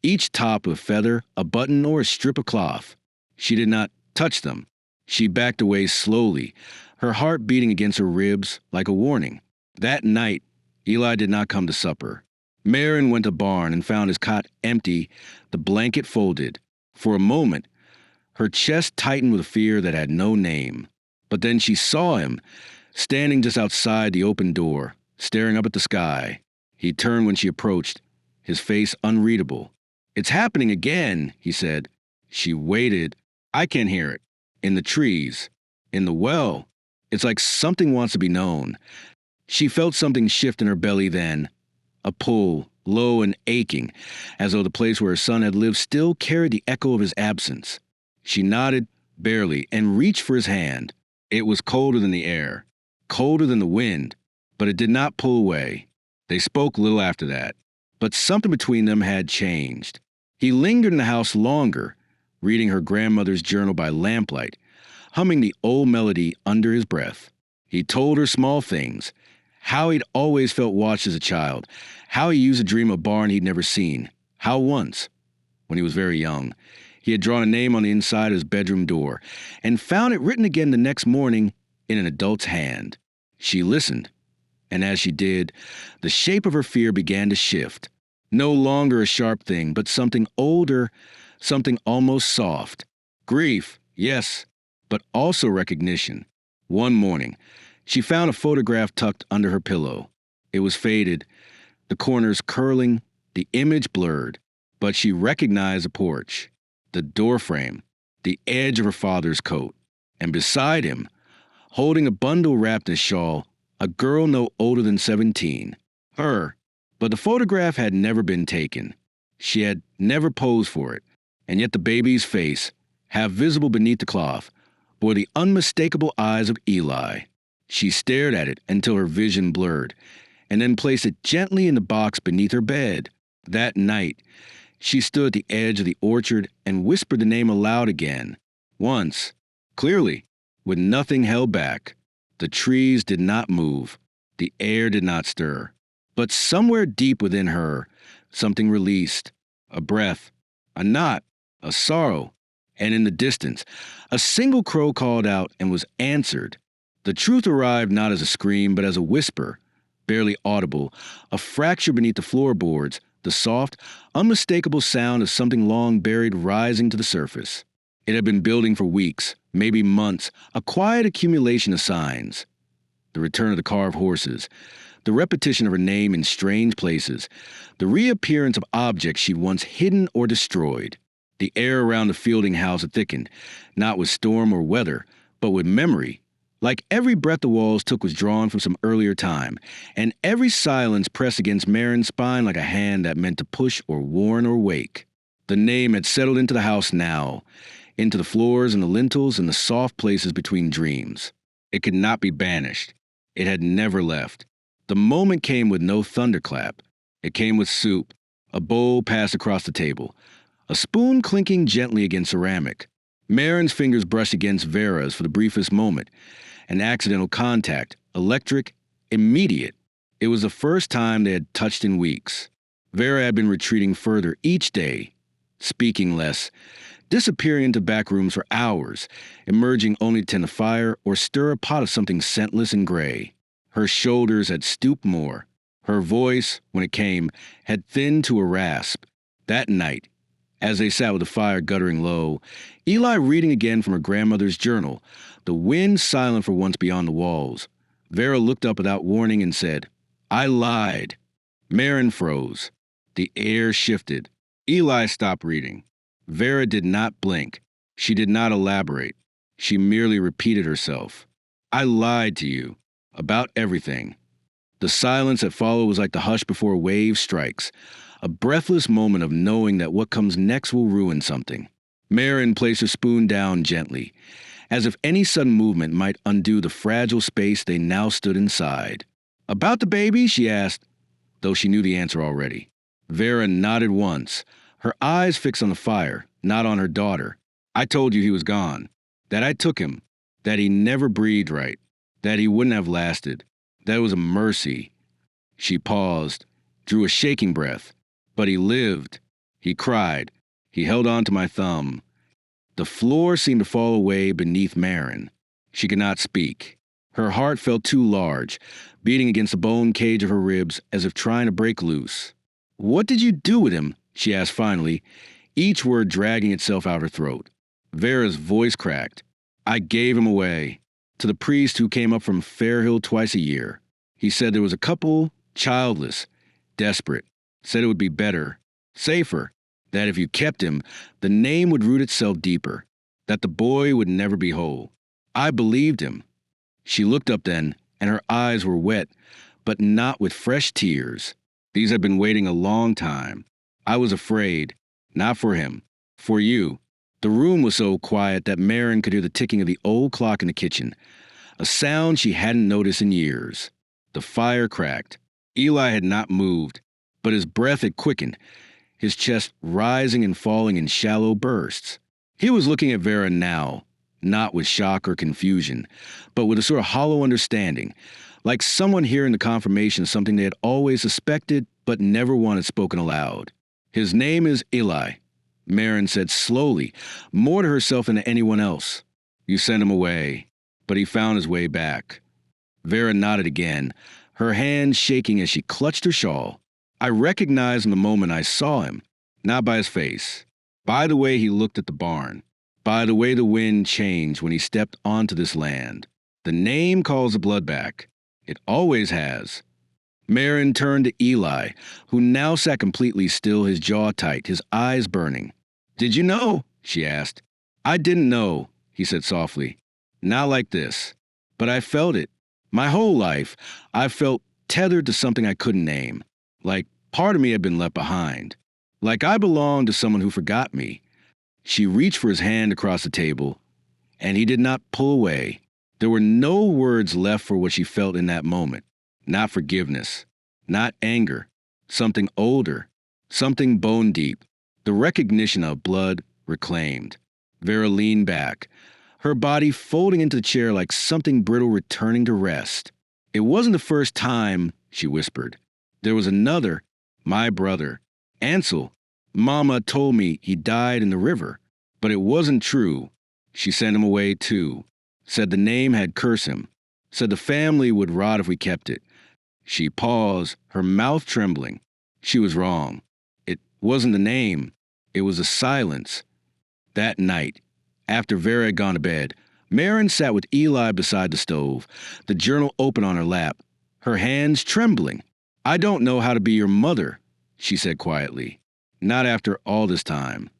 each topped with feather, a button, or a strip of cloth. She did not touch them. She backed away slowly, her heart beating against her ribs like a warning. That night, Eli did not come to supper. Maren went to the barn and found his cot empty, the blanket folded. For a moment, her chest tightened with a fear that had no name. But then she saw him, standing just outside the open door, staring up at the sky. He turned when she approached, his face unreadable. "It's happening again," he said. She waited. "I can't hear it. In the trees. In the well. It's like something wants to be known." She felt something shift in her belly then, a pull, low and aching, as though the place where her son had lived still carried the echo of his absence. She nodded, barely, and reached for his hand. It was colder than the air, colder than the wind, but it did not pull away. They spoke little after that, but something between them had changed. He lingered in the house longer, reading her grandmother's journal by lamplight, humming the old melody under his breath. He told her small things, how he'd always felt watched as a child, how he used to dream of a barn he'd never seen, how once, when he was very young, he had drawn a name on the inside of his bedroom door and found it written again the next morning in an adult's hand. She listened, and as she did, the shape of her fear began to shift. No longer a sharp thing, but something older, something almost soft. Grief, yes, but also recognition. One morning, she found a photograph tucked under her pillow. It was faded, the corners curling, the image blurred, but she recognized the porch, the doorframe, the edge of her father's coat, and beside him, holding a bundle wrapped in a shawl, a girl no older than 17. Her. But the photograph had never been taken. She had never posed for it, and yet the baby's face, half visible beneath the cloth, bore the unmistakable eyes of Eli. She stared at it until her vision blurred, and then placed it gently in the box beneath her bed. That night, she stood at the edge of the orchard and whispered the name aloud again. Once, clearly, with nothing held back. The trees did not move. The air did not stir. But somewhere deep within her, something released. A breath, a knot, a sorrow. And in the distance, a single crow called out and was answered. The truth arrived not as a scream, but as a whisper, barely audible, a fracture beneath the floorboards, the soft, unmistakable sound of something long buried rising to the surface. It had been building for weeks, maybe months, a quiet accumulation of signs. The return of the carved horses, the repetition of her name in strange places, the reappearance of objects she'd once hidden or destroyed. The air around the Fielding house had thickened, not with storm or weather, but with memory. Like every breath the walls took was drawn from some earlier time, and every silence pressed against Maren's spine like a hand that meant to push or warn or wake. The name had settled into the house now, into the floors and the lintels and the soft places between dreams. It could not be banished. It had never left. The moment came with no thunderclap. It came with soup, a bowl passed across the table, a spoon clinking gently against ceramic. Marin's fingers brushed against Vera's for the briefest moment. An accidental contact, electric, immediate. It was the first time they had touched in weeks. Vera had been retreating further each day, speaking less, disappearing into back rooms for hours, emerging only to tend the fire or stir a pot of something scentless and gray. Her shoulders had stooped more. Her voice, when it came, had thinned to a rasp. That night, as they sat with the fire guttering low, Eli reading again from her grandmother's journal, the wind silent for once beyond the walls, Vera looked up without warning and said, "I lied." Marin froze. The air shifted. Eli stopped reading. Vera did not blink. She did not elaborate. She merely repeated herself. "I lied to you. About everything." The silence that followed was like the hush before a wave strikes, a breathless moment of knowing that what comes next will ruin something. Marin placed her spoon down gently, as if any sudden movement might undo the fragile space they now stood inside. "About the baby?" she asked, though she knew the answer already. Vera nodded once, her eyes fixed on the fire, not on her daughter. "I told you he was gone, that I took him, that he never breathed right, that he wouldn't have lasted, that it was a mercy." She paused, drew a shaking breath. "But he lived." He cried. He held on to my thumb. The floor seemed to fall away beneath Marin. She could not speak. Her heart felt too large, beating against the bone cage of her ribs as if trying to break loose. "What did you do with him?" she asked finally, each word dragging itself out her throat. Vera's voice cracked. "I gave him away to the priest who came up from Fairhill twice a year. He said there was a couple, childless, desperate, said it would be better, safer, that if you kept him, the name would root itself deeper, that the boy would never be whole. I believed him." She looked up then, and her eyes were wet, but not with fresh tears. "These had been waiting a long time. I was afraid, not for him, for you." The room was so quiet that Marin could hear the ticking of the old clock in the kitchen, a sound she hadn't noticed in years. The fire cracked. Eli had not moved, but his breath had quickened, his chest rising and falling in shallow bursts. He was looking at Vera now, not with shock or confusion, but with a sort of hollow understanding, like someone hearing the confirmation of something they had always suspected but never wanted spoken aloud. "His name is Eli," Marin said slowly, more to herself than to anyone else. "You sent him away, but he found his way back." Vera nodded again, her hand shaking as she clutched her shawl. "I recognized him the moment I saw him, not by his face, by the way he looked at the barn, by the way the wind changed when he stepped onto this land. The name calls the blood back. It always has." Marin turned to Eli, who now sat completely still, his jaw tight, his eyes burning. "Did you know?" she asked. "I didn't know," he said softly. "Not like this. But I felt it. My whole life, I've felt tethered to something I couldn't name. Like part of me had been left behind. Like I belonged to someone who forgot me." She reached for his hand across the table, and he did not pull away. There were no words left for what she felt in that moment. Not forgiveness, not anger, something older, something bone deep, the recognition of blood reclaimed. Vera leaned back, her body folding into the chair like something brittle returning to rest. "It wasn't the first time," she whispered. "There was another, my brother, Ansel. Mama told me he died in the river, but it wasn't true. She sent him away too. Said the name had cursed him. Said the family would rot if we kept it." She paused, her mouth trembling. She was wrong. It wasn't the name. It was the silence. That night, after Vera had gone to bed, Marin sat with Eli beside the stove, the journal open on her lap, her hands trembling. "I don't know how to be your mother," she said quietly. "Not after all this time."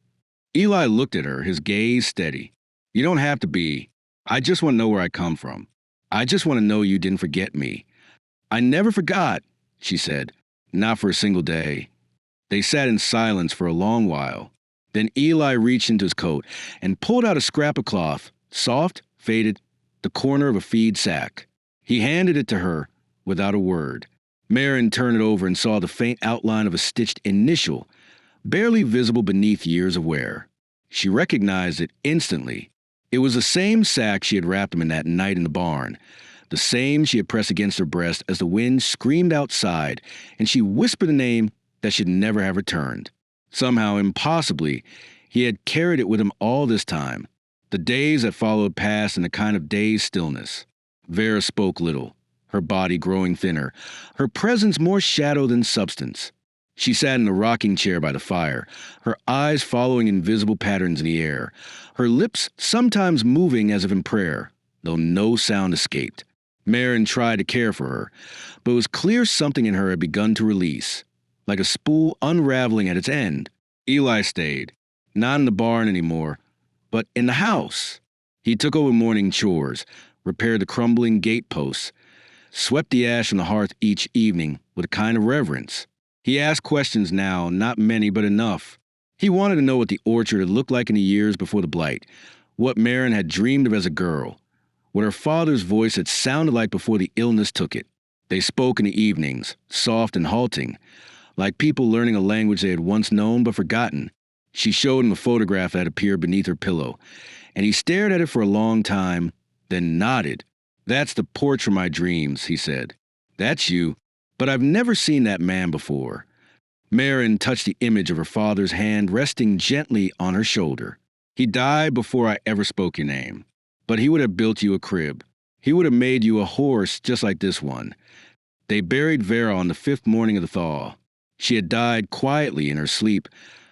Eli looked at her, his gaze steady. "You don't have to be. I just want to know where I come from. I just want to know you didn't forget me." "I never forgot," she said. "Not for a single day." They sat in silence for a long while. Then Eli reached into his coat and pulled out a scrap of cloth, soft, faded, the corner of a feed sack. He handed it to her without a word. Marin turned it over and saw the faint outline of a stitched initial, barely visible beneath years of wear. She recognized it instantly. It was the same sack she had wrapped him in that night in the barn, the same she had pressed against her breast as the wind screamed outside and she whispered a name that should never have returned. Somehow, impossibly, he had carried it with him all this time. The days that followed passed in a kind of dazed stillness. Vera spoke little, her body growing thinner, her presence more shadow than substance. She sat in a rocking chair by the fire, her eyes following invisible patterns in the air, her lips sometimes moving as if in prayer, though no sound escaped. Marin tried to care for her, but it was clear something in her had begun to release, like a spool unraveling at its end. Eli stayed, not in the barn anymore, but in the house. He took over morning chores, repaired the crumbling gate posts, swept the ash from the hearth each evening with a kind of reverence. He asked questions now, not many, but enough. He wanted to know what the orchard had looked like in the years before the blight, what Marin had dreamed of as a girl, what her father's voice had sounded like before the illness took it. They spoke in the evenings, soft and halting, like people learning a language they had once known but forgotten. She showed him a photograph that had appeared beneath her pillow, and he stared at it for a long time, then nodded. "That's the porch from my dreams," he said. "That's you, but I've never seen that man before." Marin touched the image of her father's hand resting gently on her shoulder. "He died before I ever spoke your name, but he would have built you a crib. He would have made you a horse just like this one." They buried Vera on the 5th morning of the thaw. She had died quietly in her sleep,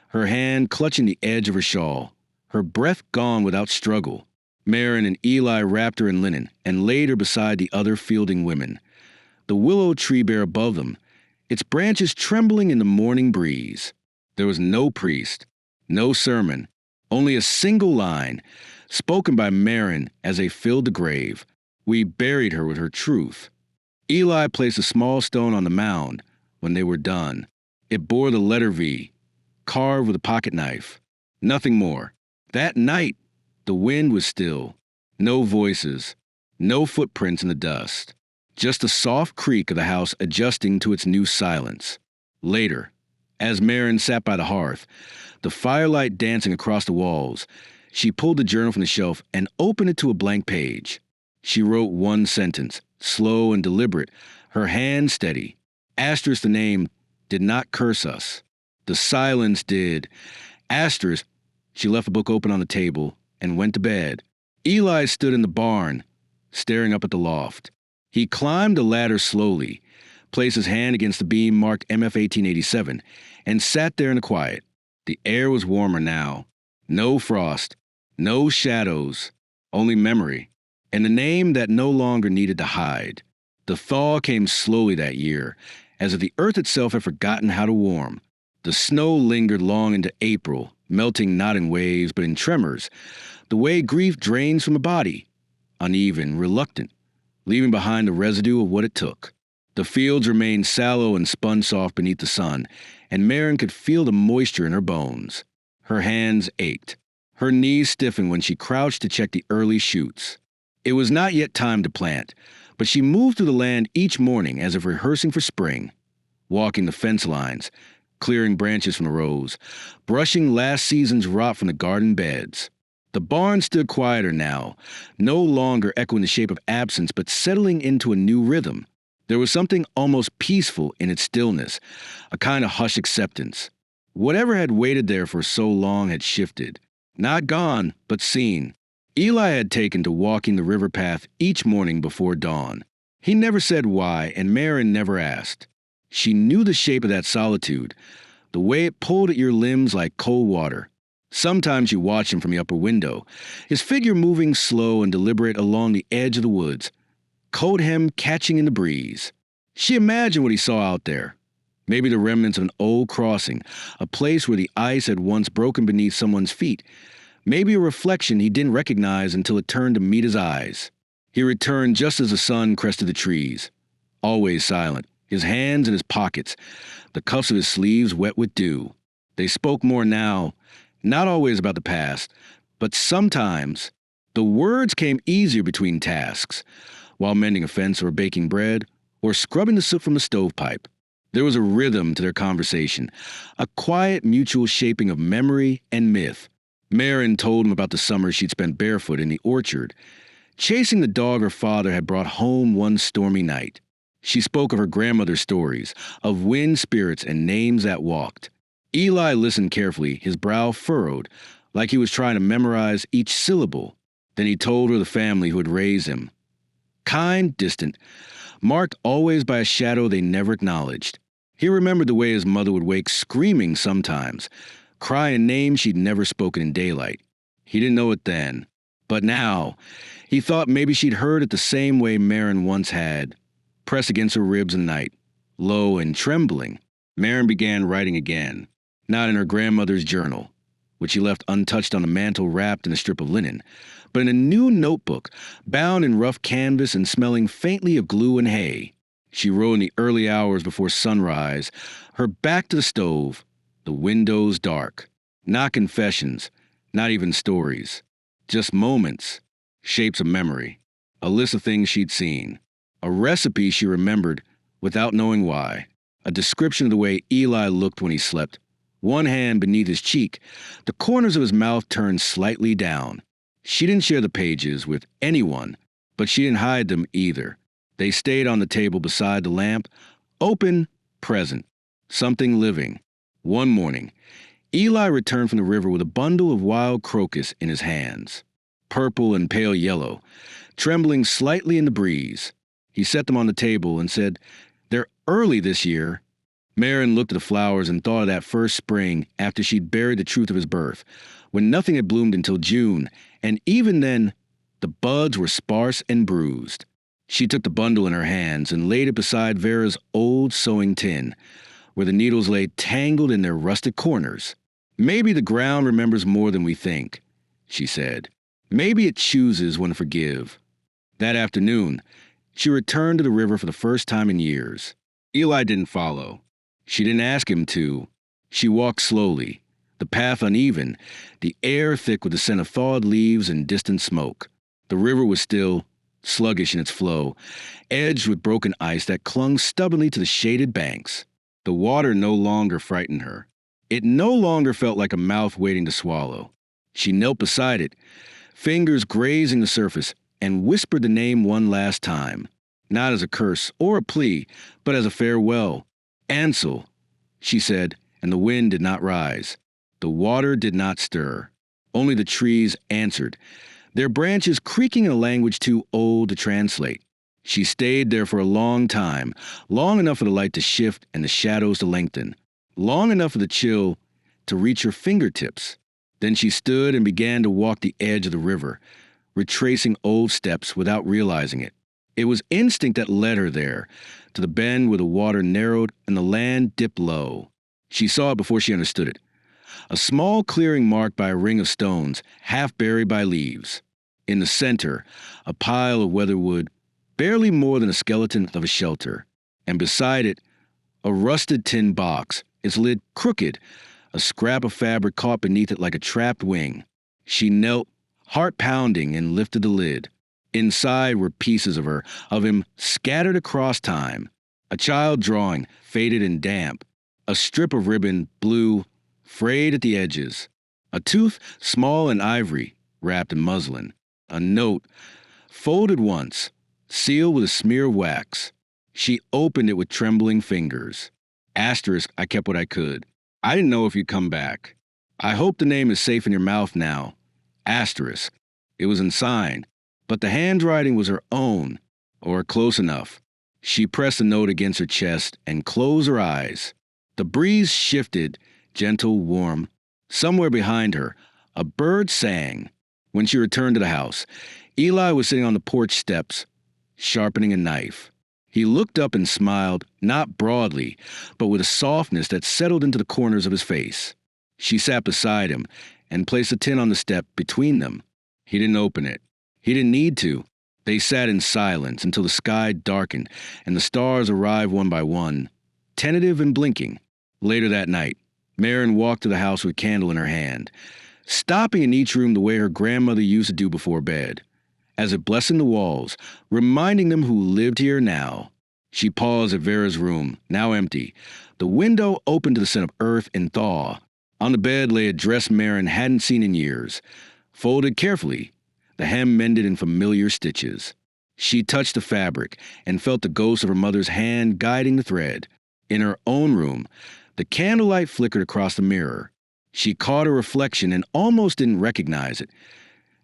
her hand clutching the edge of her shawl, her breath gone without struggle. Marin and Eli wrapped her in linen and laid her beside the other fielding women. The willow tree bare above them, its branches trembling in the morning breeze. There was no priest, no sermon, only a single line, spoken by Marin as they filled the grave. "We buried her with her truth." Eli placed a small stone on the mound when they were done. It bore the letter V, carved with a pocket knife. Nothing more. That night, the wind was still. No voices, no footprints in the dust. Just the soft creak of the house adjusting to its new silence. Later, as Marin sat by the hearth, the firelight dancing across the walls, she pulled the journal from the shelf and opened it to a blank page. She wrote one sentence, slow and deliberate, her hand steady. Asterisk the name did not curse us. The silence did. Asterisk, she left the book open on the table and went to bed. Eli stood in the barn, staring up at the loft. He climbed the ladder slowly, placed his hand against the beam marked MF 1887, and sat there in the quiet. The air was warmer now. No frost, no shadows, only memory, and the name that no longer needed to hide. The thaw came slowly that year, as if the earth itself had forgotten how to warm. The snow lingered long into April, melting not in waves but in tremors, the way grief drains from the body, uneven, reluctant, leaving behind the residue of what it took. The fields remained sallow and spun-soft beneath the sun, and Marin could feel the moisture in her bones. Her hands ached. Her knees stiffened when she crouched to check the early shoots. It was not yet time to plant, but she moved through the land each morning as if rehearsing for spring, walking the fence lines, clearing branches from the rows, brushing last season's rot from the garden beds. The barn stood quieter now, no longer echoing the shape of absence but settling into a new rhythm. There was something almost peaceful in its stillness, a kind of hushed acceptance. Whatever had waited there for so long had shifted. Not gone, but seen. Eli had taken to walking the river path each morning before dawn. He never said why, and Marin never asked. She knew the shape of that solitude, the way it pulled at your limbs like cold water. Sometimes you watched him from the upper window, his figure moving slow and deliberate along the edge of the woods, coat hem catching in the breeze. She imagined what he saw out there. Maybe the remnants of an old crossing, a place where the ice had once broken beneath someone's feet. Maybe a reflection he didn't recognize until it turned to meet his eyes. He returned just as the sun crested the trees, always silent, his hands in his pockets, the cuffs of his sleeves wet with dew. They spoke more now, not always about the past, but sometimes. The words came easier between tasks, while mending a fence or baking bread, or scrubbing the soot from the stovepipe. There was a rhythm to their conversation, a quiet mutual shaping of memory and myth. Marin told him about the summer she'd spent barefoot in the orchard, chasing the dog her father had brought home one stormy night. She spoke of her grandmother's stories, of wind spirits and names that walked. Eli listened carefully, his brow furrowed, like he was trying to memorize each syllable. Then he told her the family who had raised him. Kind, distant, marked always by a shadow they never acknowledged. He remembered the way his mother would wake screaming sometimes, crying names she'd never spoken in daylight. He didn't know it then, but now, he thought maybe she'd heard it the same way Marin once had, pressed against her ribs at night, low and trembling. Marin began writing again, not in her grandmother's journal, which she left untouched on the mantel wrapped in a strip of linen, but in a new notebook, bound in rough canvas and smelling faintly of glue and hay. She wrote in the early hours before sunrise, her back to the stove, the windows dark. Not confessions, not even stories. Just moments, shapes of memory, a list of things she'd seen, a recipe she remembered without knowing why, a description of the way Eli looked when he slept, one hand beneath his cheek, the corners of his mouth turned slightly down. She didn't share the pages with anyone, but she didn't hide them either. They stayed on the table beside the lamp, open, present, something living. One morning, Eli returned from the river with a bundle of wild crocus in his hands, purple and pale yellow, trembling slightly in the breeze. He set them on the table and said, "They're early this year." Marin looked at the flowers and thought of that first spring after she'd buried the truth of his birth, when nothing had bloomed until June, and even then, the buds were sparse and bruised. She took the bundle in her hands and laid it beside Vera's old sewing tin, where the needles lay tangled in their rusted corners. "Maybe the ground remembers more than we think," she said. "Maybe it chooses when to forgive." That afternoon, she returned to the river for the first time in years. Eli didn't follow. She didn't ask him to. She walked slowly, the path uneven, the air thick with the scent of thawed leaves and distant smoke. The river was still, sluggish in its flow, edged with broken ice that clung stubbornly to the shaded banks. The water no longer frightened her. It no longer felt like a mouth waiting to swallow. She knelt beside it, fingers grazing the surface, and whispered the name one last time, not as a curse or a plea, but as a farewell. "Ansel," she said, and the wind did not rise. The water did not stir. Only the trees answered, their branches creaking in a language too old to translate. She stayed there for a long time, long enough for the light to shift and the shadows to lengthen, long enough for the chill to reach her fingertips. Then she stood and began to walk the edge of the river, retracing old steps without realizing it. It was instinct that led her there, to the bend where the water narrowed and the land dipped low. She saw it before she understood it. A small clearing marked by a ring of stones, half buried by leaves. In the center, a pile of weatherwood, barely more than a skeleton of a shelter. And beside it, a rusted tin box, its lid crooked, a scrap of fabric caught beneath it like a trapped wing. She knelt, heart pounding, and lifted the lid. Inside were pieces of her, of him, scattered across time. A child drawing, faded and damp. A strip of ribbon, blue, frayed at the edges. A tooth, small and ivory, wrapped in muslin. A note, folded once, sealed with a smear of wax. She opened it with trembling fingers. Asterisk, I kept what I could. I didn't know if you'd come back. I hope the name is safe in your mouth now. Asterisk. It was unsigned, but the handwriting was her own, or close enough. She pressed the note against her chest and closed her eyes. The breeze shifted, gentle, warm. Somewhere behind her, a bird sang. When she returned to the house, Eli was sitting on the porch steps, sharpening a knife. He looked up and smiled, not broadly, but with a softness that settled into the corners of his face. She sat beside him and placed a tin on the step between them. He didn't open it. He didn't need to. They sat in silence until the sky darkened and the stars arrived one by one, tentative and blinking. Later that night, Marin walked to the house with a candle in her hand, stopping in each room the way her grandmother used to do before bed, as if blessing the walls, reminding them who lived here now. She paused at Vera's room, now empty. The window opened to the scent of earth and thaw. On the bed lay a dress Marin hadn't seen in years, folded carefully, the hem mended in familiar stitches. She touched the fabric and felt the ghost of her mother's hand guiding the thread. In her own room, the candlelight flickered across the mirror. She caught her reflection and almost didn't recognize it.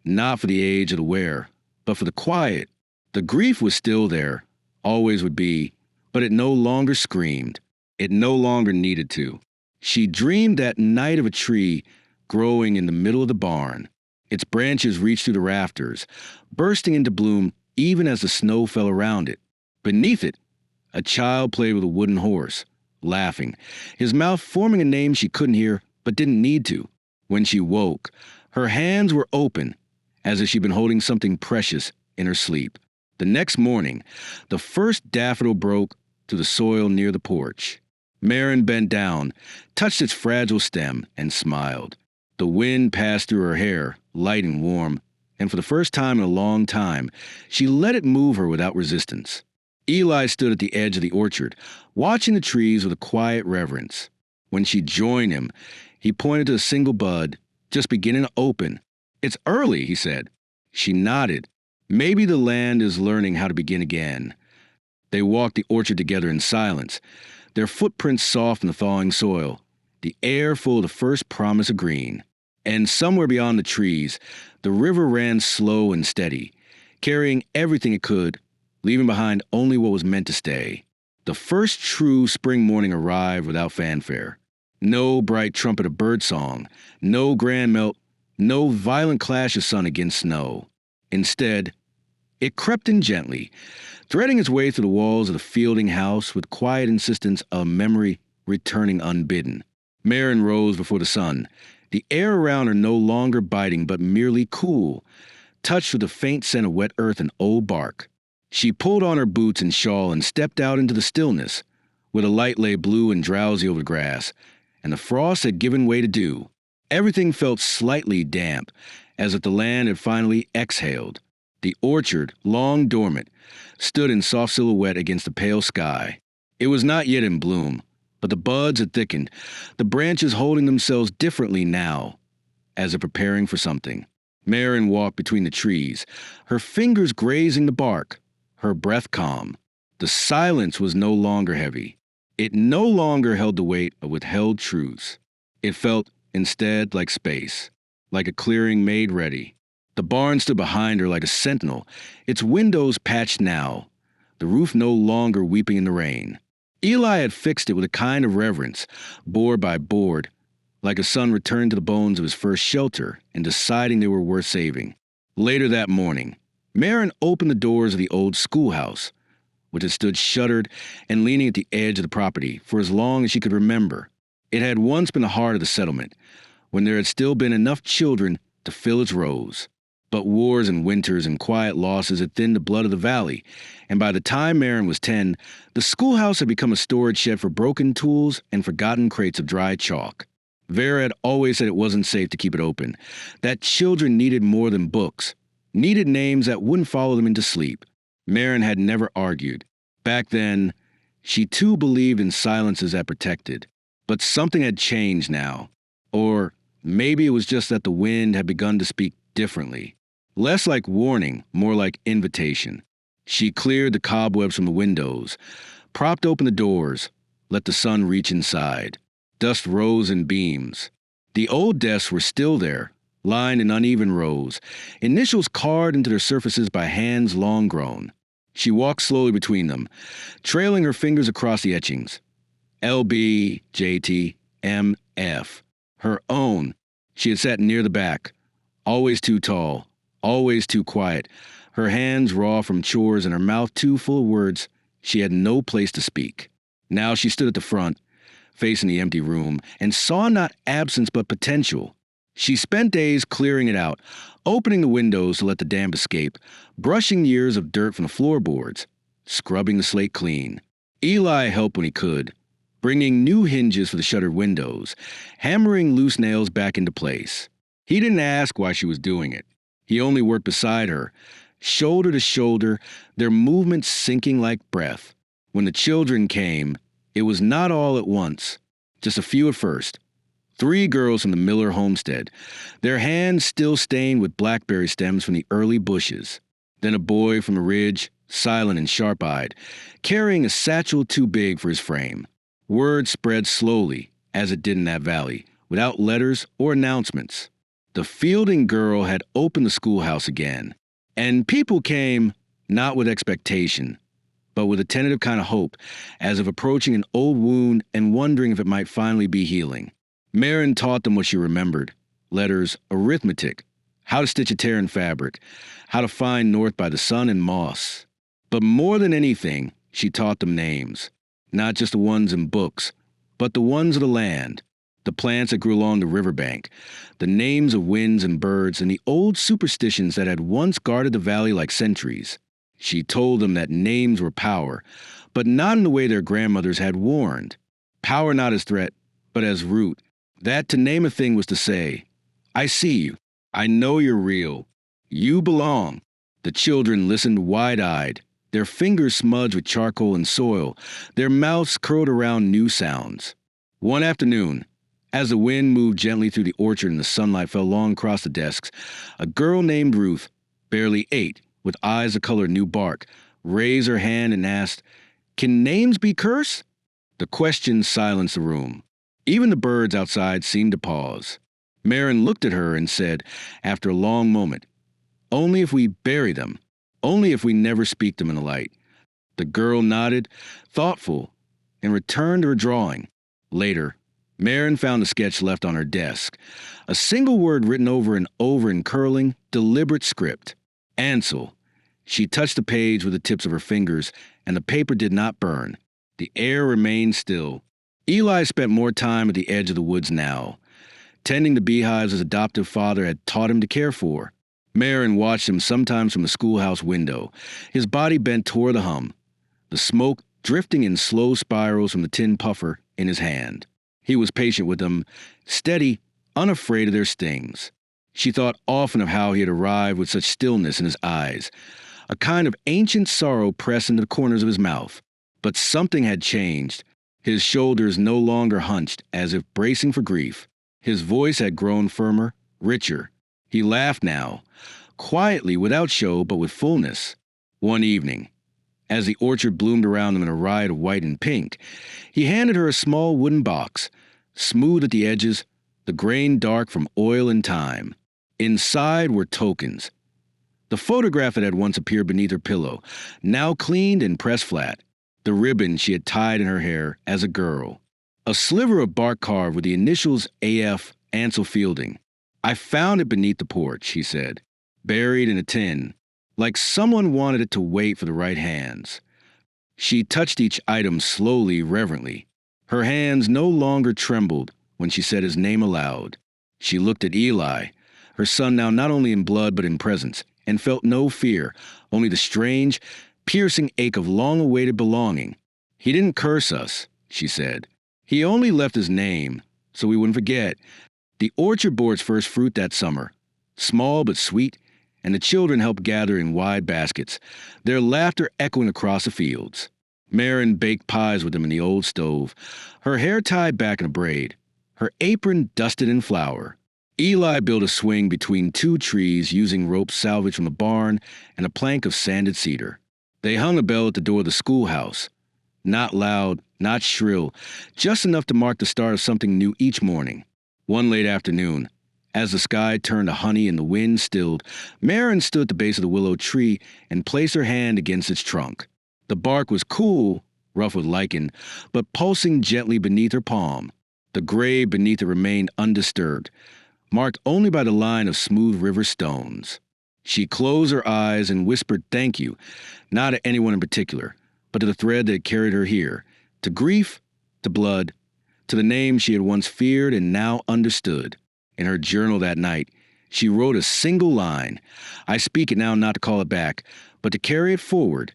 Not for the age of the wearer, but for the quiet. The grief was still there, always would be, but it no longer screamed. It no longer needed to. She dreamed that night of a tree growing in the middle of the barn. Its branches reached through the rafters, bursting into bloom even as the snow fell around it. Beneath it, a child played with a wooden horse, laughing, his mouth forming a name she couldn't hear but didn't need to. When she woke, her hands were open, as if she'd been holding something precious in her sleep. The next morning, the first daffodil broke to the soil near the porch. Marin bent down, touched its fragile stem, and smiled. The wind passed through her hair, light and warm, and for the first time in a long time, she let it move her without resistance. Eli stood at the edge of the orchard, watching the trees with a quiet reverence. When she joined him, he pointed to a single bud, just beginning to open. "It's early," he said. She nodded. Maybe the land is learning how to begin again. They walked the orchard together in silence, their footprints soft in the thawing soil, the air full of the first promise of green. And somewhere beyond the trees, the river ran slow and steady, carrying everything it could, leaving behind only what was meant to stay. The first true spring morning arrived without fanfare. No bright trumpet of birdsong, no grand melt, no violent clash of sun against snow. Instead, it crept in gently, threading its way through the walls of the Fielding house with quiet insistence of memory returning unbidden. Marin rose before the sun, the air around her no longer biting but merely cool, touched with a faint scent of wet earth and old bark. She pulled on her boots and shawl and stepped out into the stillness, where the light lay blue and drowsy over the grass, and the frost had given way to dew. Everything felt slightly damp, as if the land had finally exhaled. The orchard, long dormant, stood in soft silhouette against the pale sky. It was not yet in bloom, but the buds had thickened, the branches holding themselves differently now, as if preparing for something. Marin walked between the trees, her fingers grazing the bark, her breath calm. The silence was no longer heavy. It no longer held the weight of withheld truths. It felt, instead, like space, like a clearing made ready. The barn stood behind her like a sentinel, its windows patched now, the roof no longer weeping in the rain. Eli had fixed it with a kind of reverence, board by board, like a son returned to the bones of his first shelter and deciding they were worth saving. Later that morning, Marin opened the doors of the old schoolhouse, which had stood shuttered and leaning at the edge of the property for as long as she could remember. It had once been the heart of the settlement, when there had still been enough children to fill its rows. But wars and winters and quiet losses had thinned the blood of the valley, and by the time Marin was 10, the schoolhouse had become a storage shed for broken tools and forgotten crates of dry chalk. Vera had always said it wasn't safe to keep it open, that children needed more than books, needed names that wouldn't follow them into sleep. Marin had never argued. Back then, she too believed in silences that protected. But something had changed now. Or maybe it was just that the wind had begun to speak differently. Less like warning, more like invitation. She cleared the cobwebs from the windows, propped open the doors, let the sun reach inside. Dust rose in beams. The old desks were still there, lined in uneven rows, initials carved into their surfaces by hands long grown. She walked slowly between them, trailing her fingers across the etchings. LB, JT, MF. Her own. She had sat near the back, always too tall, always too quiet, her hands raw from chores and her mouth too full of words she had no place to speak. Now she stood at the front, facing the empty room, and saw not absence but potential. She spent days clearing it out, opening the windows to let the damp escape, brushing the years of dirt from the floorboards, scrubbing the slate clean. Eli helped when he could, bringing new hinges for the shuttered windows, hammering loose nails back into place. He didn't ask why she was doing it. He only worked beside her, shoulder to shoulder, their movements sinking like breath. When the children came, it was not all at once, just a few at first. 3 girls from the Miller homestead, their hands still stained with blackberry stems from the early bushes. Then a boy from the ridge, silent and sharp-eyed, carrying a satchel too big for his frame. Word spread slowly, as it did in that valley, without letters or announcements. The Fielding girl had opened the schoolhouse again, and people came not with expectation, but with a tentative kind of hope, as if approaching an old wound and wondering if it might finally be healing. Marin taught them what she remembered: letters, arithmetic, how to stitch a tear in fabric, how to find north by the sun and moss. But more than anything, she taught them names, not just the ones in books, but the ones of the land, the plants that grew along the riverbank, the names of winds and birds, and the old superstitions that had once guarded the valley like sentries. She told them that names were power, but not in the way their grandmothers had warned. Power not as threat, but as root. That to name a thing was to say, "I see you. I know you're real. You belong." The children listened wide-eyed, their fingers smudged with charcoal and soil, their mouths curled around new sounds. One afternoon, as the wind moved gently through the orchard and the sunlight fell long across the desks, a girl named Ruth, barely 8, with eyes the color of new bark, raised her hand and asked, "Can names be cursed?" The question silenced the room. Even the birds outside seemed to pause. Marin looked at her and said, after a long moment, "Only if we bury them. Only if we never speak them in the light." The girl nodded, thoughtful, and returned to her drawing. Later, Marin found the sketch left on her desk, a single word written over and over in curling, deliberate script: Ansel. She touched the page with the tips of her fingers, and the paper did not burn. The air remained still. Eli spent more time at the edge of the woods now, tending the beehives his adoptive father had taught him to care for. Marin watched him sometimes from the schoolhouse window, his body bent toward the hum, the smoke drifting in slow spirals from the tin puffer in his hand. He was patient with them, steady, unafraid of their stings. She thought often of how he had arrived with such stillness in his eyes, a kind of ancient sorrow pressed into the corners of his mouth. But something had changed. His shoulders no longer hunched, as if bracing for grief. His voice had grown firmer, richer. He laughed now, quietly, without show, but with fullness. One evening, as the orchard bloomed around them in a riot of white and pink, he handed her a small wooden box, smooth at the edges, the grain dark from oil and time. Inside were tokens. The photograph that had once appeared beneath her pillow, now cleaned and pressed flat. The ribbon she had tied in her hair as a girl. A sliver of bark carved with the initials A.F. Ansel Fielding. "I found it beneath the porch," he said, "buried in a tin, like someone wanted it to wait for the right hands." She touched each item slowly, reverently. Her hands no longer trembled when she said his name aloud. She looked at Eli, her son now not only in blood but in presence, and felt no fear, only the strange, piercing ache of long-awaited belonging. "He didn't curse us," she said. "He only left his name, so we wouldn't forget. The orchard bore its first fruit that summer, small but sweet, and the children helped gather in wide baskets, their laughter echoing across the fields. Marin baked pies with them in the old stove, her hair tied back in a braid, her apron dusted in flour. Eli built a swing between 2 trees using ropes salvaged from the barn and a plank of sanded cedar. They hung a bell at the door of the schoolhouse, not loud, not shrill, just enough to mark the start of something new each morning. One late afternoon, as the sky turned to honey and the wind stilled, Marin stood at the base of the willow tree and placed her hand against its trunk. The bark was cool, rough with lichen, but pulsing gently beneath her palm. The grave beneath it remained undisturbed, marked only by the line of smooth river stones. She closed her eyes and whispered thank you, not to anyone in particular, but to the thread that had carried her here, to grief, to blood, to the name she had once feared and now understood. In her journal that night, she wrote a single line. I speak it now not to call it back, but to carry it forward.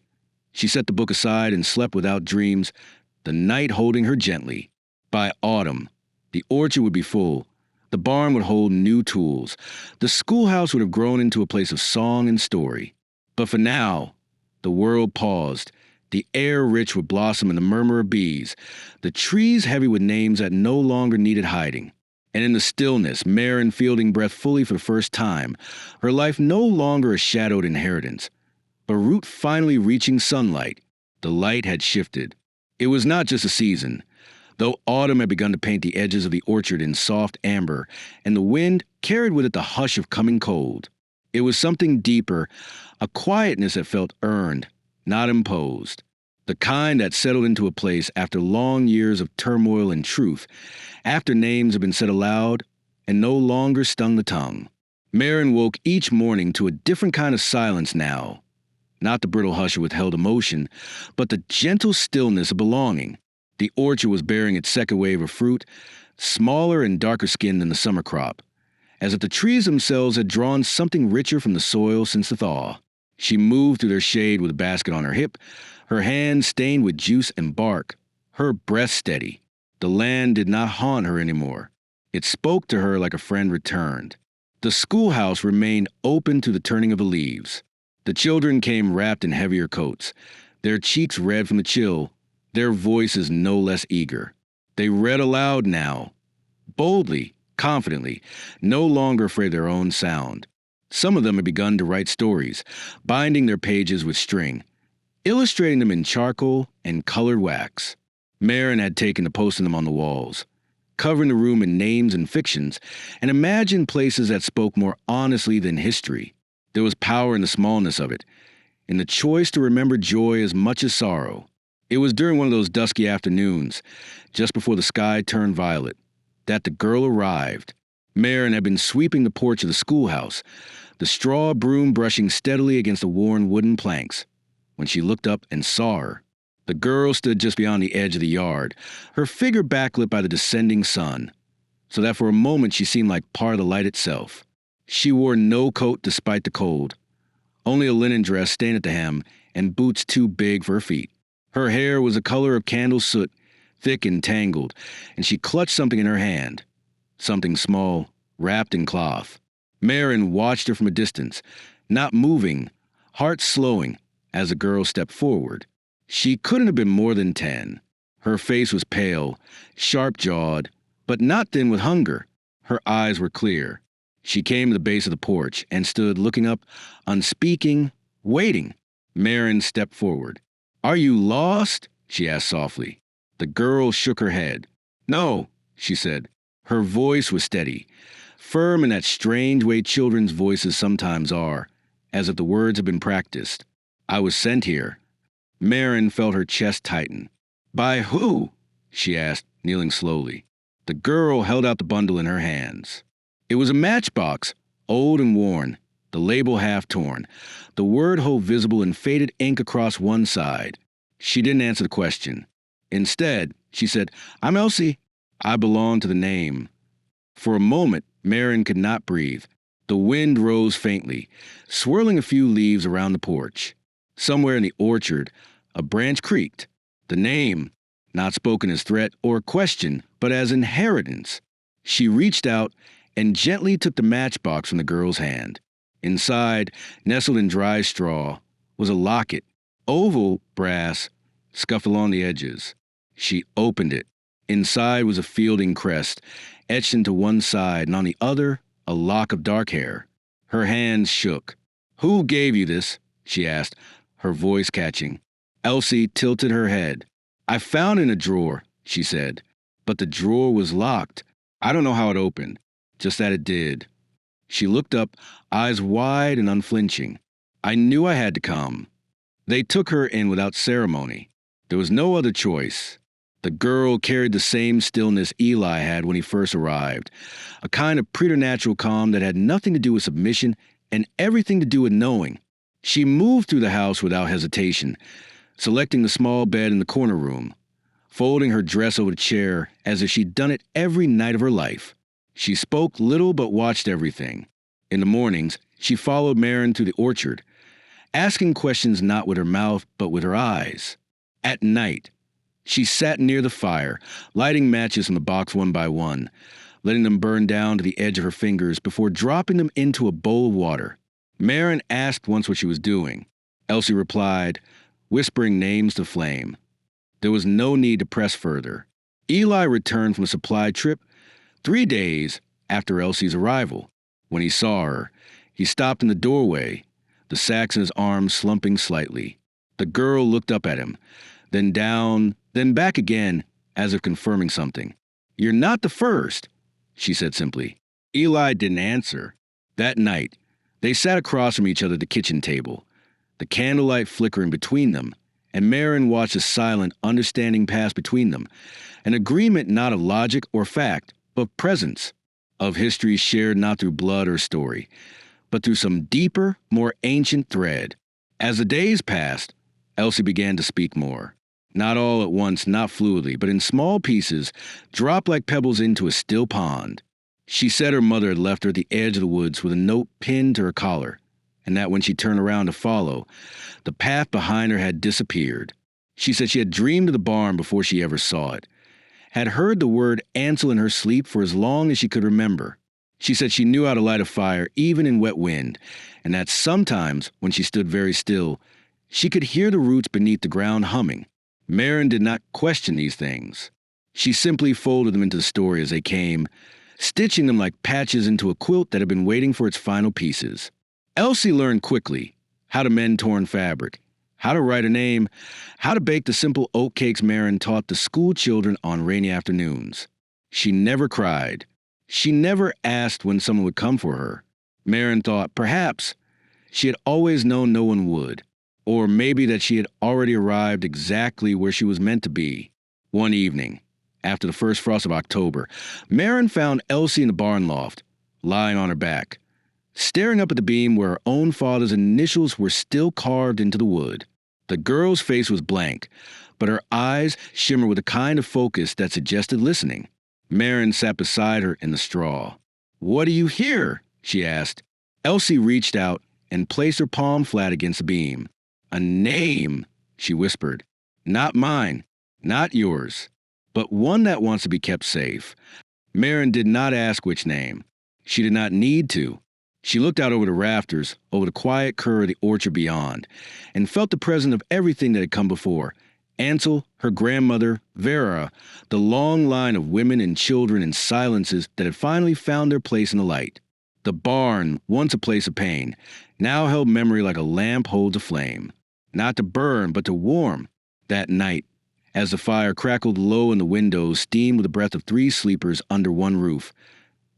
She set the book aside and slept without dreams, the night holding her gently. By autumn, the orchard would be full. The barn would hold new tools. The schoolhouse would have grown into a place of song and story. But for now, the world paused, The air rich with blossom and the murmur of bees, the trees heavy with names that no longer needed hiding. And in the stillness, Marin Fielding breathed fully for the first time, her life no longer a shadowed inheritance, but root finally reaching sunlight. The light had shifted. It was not just a season. Though autumn had begun to paint the edges of the orchard in soft amber, and the wind carried with it the hush of coming cold. It was something deeper, a quietness that felt earned, not imposed. The kind that settled into a place after long years of turmoil and truth, after names had been said aloud and no longer stung the tongue. Marin woke each morning to a different kind of silence now. Not the brittle hush of withheld emotion, but the gentle stillness of belonging. The orchard was bearing its second wave of fruit, smaller and darker skinned than the summer crop, as if the trees themselves had drawn something richer from the soil since the thaw. She moved through their shade with a basket on her hip, her hands stained with juice and bark, her breath steady. The land did not haunt her anymore. It spoke to her like a friend returned. The schoolhouse remained open to the turning of the leaves. The children came wrapped in heavier coats, their cheeks red from the chill, their voices no less eager. They read aloud now, boldly, confidently, no longer afraid of their own sound. Some of them had begun to write stories, binding their pages with string, illustrating them in charcoal and colored wax. Marin had taken to posting them on the walls, covering the room in names and fictions, and imagined places that spoke more honestly than history. There was power in the smallness of it, in the choice to remember joy as much as sorrow. It was during one of those dusky afternoons, just before the sky turned violet, that the girl arrived. Marin had been sweeping the porch of the schoolhouse, the straw broom brushing steadily against the worn wooden planks, when she looked up and saw her. The girl stood just beyond the edge of the yard, her figure backlit by the descending sun, so that for a moment she seemed like part of the light itself. She wore no coat despite the cold, only a linen dress stained at the hem and boots too big for her feet. Her hair was the color of candle soot, thick and tangled, and she clutched something in her hand, something small, wrapped in cloth. Marin watched her from a distance, not moving, heart slowing, as the girl stepped forward. She couldn't have been more than 10. Her face was pale, sharp-jawed, but not thin with hunger. Her eyes were clear. She came to the base of the porch and stood looking up, unspeaking, waiting. Marin stepped forward. "Are you lost?" she asked softly. The girl shook her head. "No," she said. Her voice was steady, firm in that strange way children's voices sometimes are, as if the words had been practiced. "I was sent here." Marin felt her chest tighten. "By who?" she asked, kneeling slowly. The girl held out the bundle in her hands. It was a matchbox, old and worn, the label half torn, the word hole visible in faded ink across one side. She didn't answer the question. Instead, she said, "I'm Elsie. I belong to the name." For a moment, Marin could not breathe. The wind rose faintly, swirling a few leaves around the porch. Somewhere in the orchard, a branch creaked. The name, not spoken as threat or question, but as inheritance. She reached out and gently took the matchbox from the girl's hand. Inside, nestled in dry straw, was a locket, oval, brass, scuffed along the edges. She opened it. Inside was a Fielding crest, etched into one side, and on the other, a lock of dark hair. Her hands shook. "Who gave you this?" she asked, her voice catching. Elsie tilted her head. "I found it in a drawer," she said, "but the drawer was locked. I don't know how it opened, just that it did." She looked up, eyes wide and unflinching. "I knew I had to come." They took her in without ceremony. There was no other choice. The girl carried the same stillness Eli had when he first arrived, a kind of preternatural calm that had nothing to do with submission and everything to do with knowing. She moved through the house without hesitation, selecting the small bed in the corner room, folding her dress over the chair as if she'd done it every night of her life. She spoke little but watched everything. In the mornings, she followed Marin through the orchard, asking questions not with her mouth but with her eyes. At night, she sat near the fire, lighting matches from the box one by one, letting them burn down to the edge of her fingers before dropping them into a bowl of water. Marin asked once what she was doing. Elsie replied, whispering names to flame. There was no need to press further. Eli returned from a supply trip 3 days after Elsie's arrival. When he saw her, he stopped in the doorway, the sacks in his arms slumping slightly. The girl looked up at him, then down, then back again, as if confirming something. "You're not the first," she said simply. Eli didn't answer. That night, they sat across from each other at the kitchen table, the candlelight flickering between them, and Marin watched a silent, understanding pass between them, an agreement not of logic or fact, but presence, of history shared not through blood or story, but through some deeper, more ancient thread. As the days passed, Elsie began to speak more. Not all at once, not fluidly, but in small pieces, dropped like pebbles into a still pond. She said her mother had left her at the edge of the woods with a note pinned to her collar, and that when she turned around to follow, the path behind her had disappeared. She said she had dreamed of the barn before she ever saw it, had heard the word Ansel in her sleep for as long as she could remember. She said she knew how to light a fire even in wet wind, and that sometimes, when she stood very still, she could hear the roots beneath the ground humming. Marin did not question these things. She simply folded them into the story as they came, stitching them like patches into a quilt that had been waiting for its final pieces. Elsie learned quickly how to mend torn fabric, how to write a name, how to bake the simple oat cakes Marin taught the school children on rainy afternoons. She never cried. She never asked when someone would come for her. Marin thought perhaps she had always known no one would, or maybe that she had already arrived exactly where she was meant to be. One evening, after the first frost of October, Marin found Elsie in the barn loft, lying on her back, staring up at the beam where her own father's initials were still carved into the wood. The girl's face was blank, but her eyes shimmered with a kind of focus that suggested listening. Marin sat beside her in the straw. "What do you hear?" she asked. Elsie reached out and placed her palm flat against the beam. "A name," she whispered. "Not mine, not yours, but one that wants to be kept safe." Marin did not ask which name. She did not need to. She looked out over the rafters, over the quiet curve of the orchard beyond, and felt the presence of everything that had come before. Ansel, her grandmother, Vera, the long line of women and children in silences that had finally found their place in the light. The barn, once a place of pain, now held memory like a lamp holds a flame. Not to burn, but to warm. That night, as the fire crackled low in the windows, steamed with the breath of 3 sleepers under one roof,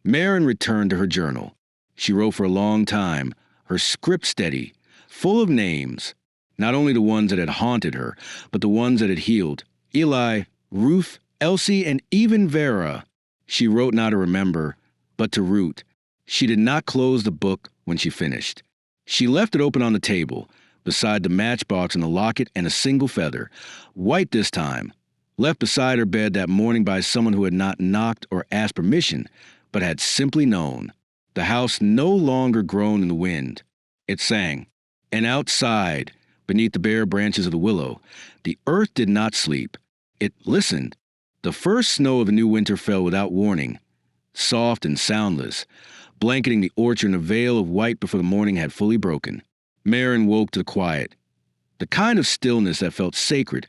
Marin returned to her journal. She wrote for a long time, her script steady, full of names, not only the ones that had haunted her, but the ones that had healed. Eli, Ruth, Elsie, and even Vera. She wrote not to remember, but to root. She did not close the book when she finished. She left it open on the table, beside the matchbox and the locket and a single feather, white this time, left beside her bed that morning by someone who had not knocked or asked permission, but had simply known. The house no longer groaned in the wind. It sang. And outside, beneath the bare branches of the willow, the earth did not sleep. It listened. The first snow of the new winter fell without warning, soft and soundless, blanketing the orchard in a veil of white before the morning had fully broken. Marin woke to the quiet, the kind of stillness that felt sacred,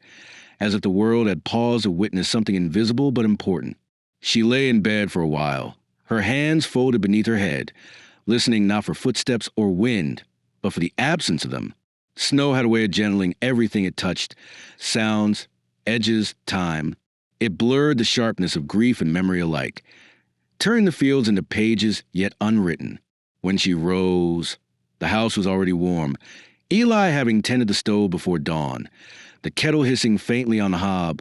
as if the world had paused to witness something invisible but important. She lay in bed for a while, her hands folded beneath her head, listening not for footsteps or wind, but for the absence of them. Snow had a way of gentling everything it touched, sounds, edges, time. It blurred the sharpness of grief and memory alike, turning the fields into pages yet unwritten. When she rose, the house was already warm, Eli having tended the stove before dawn, the kettle hissing faintly on the hob,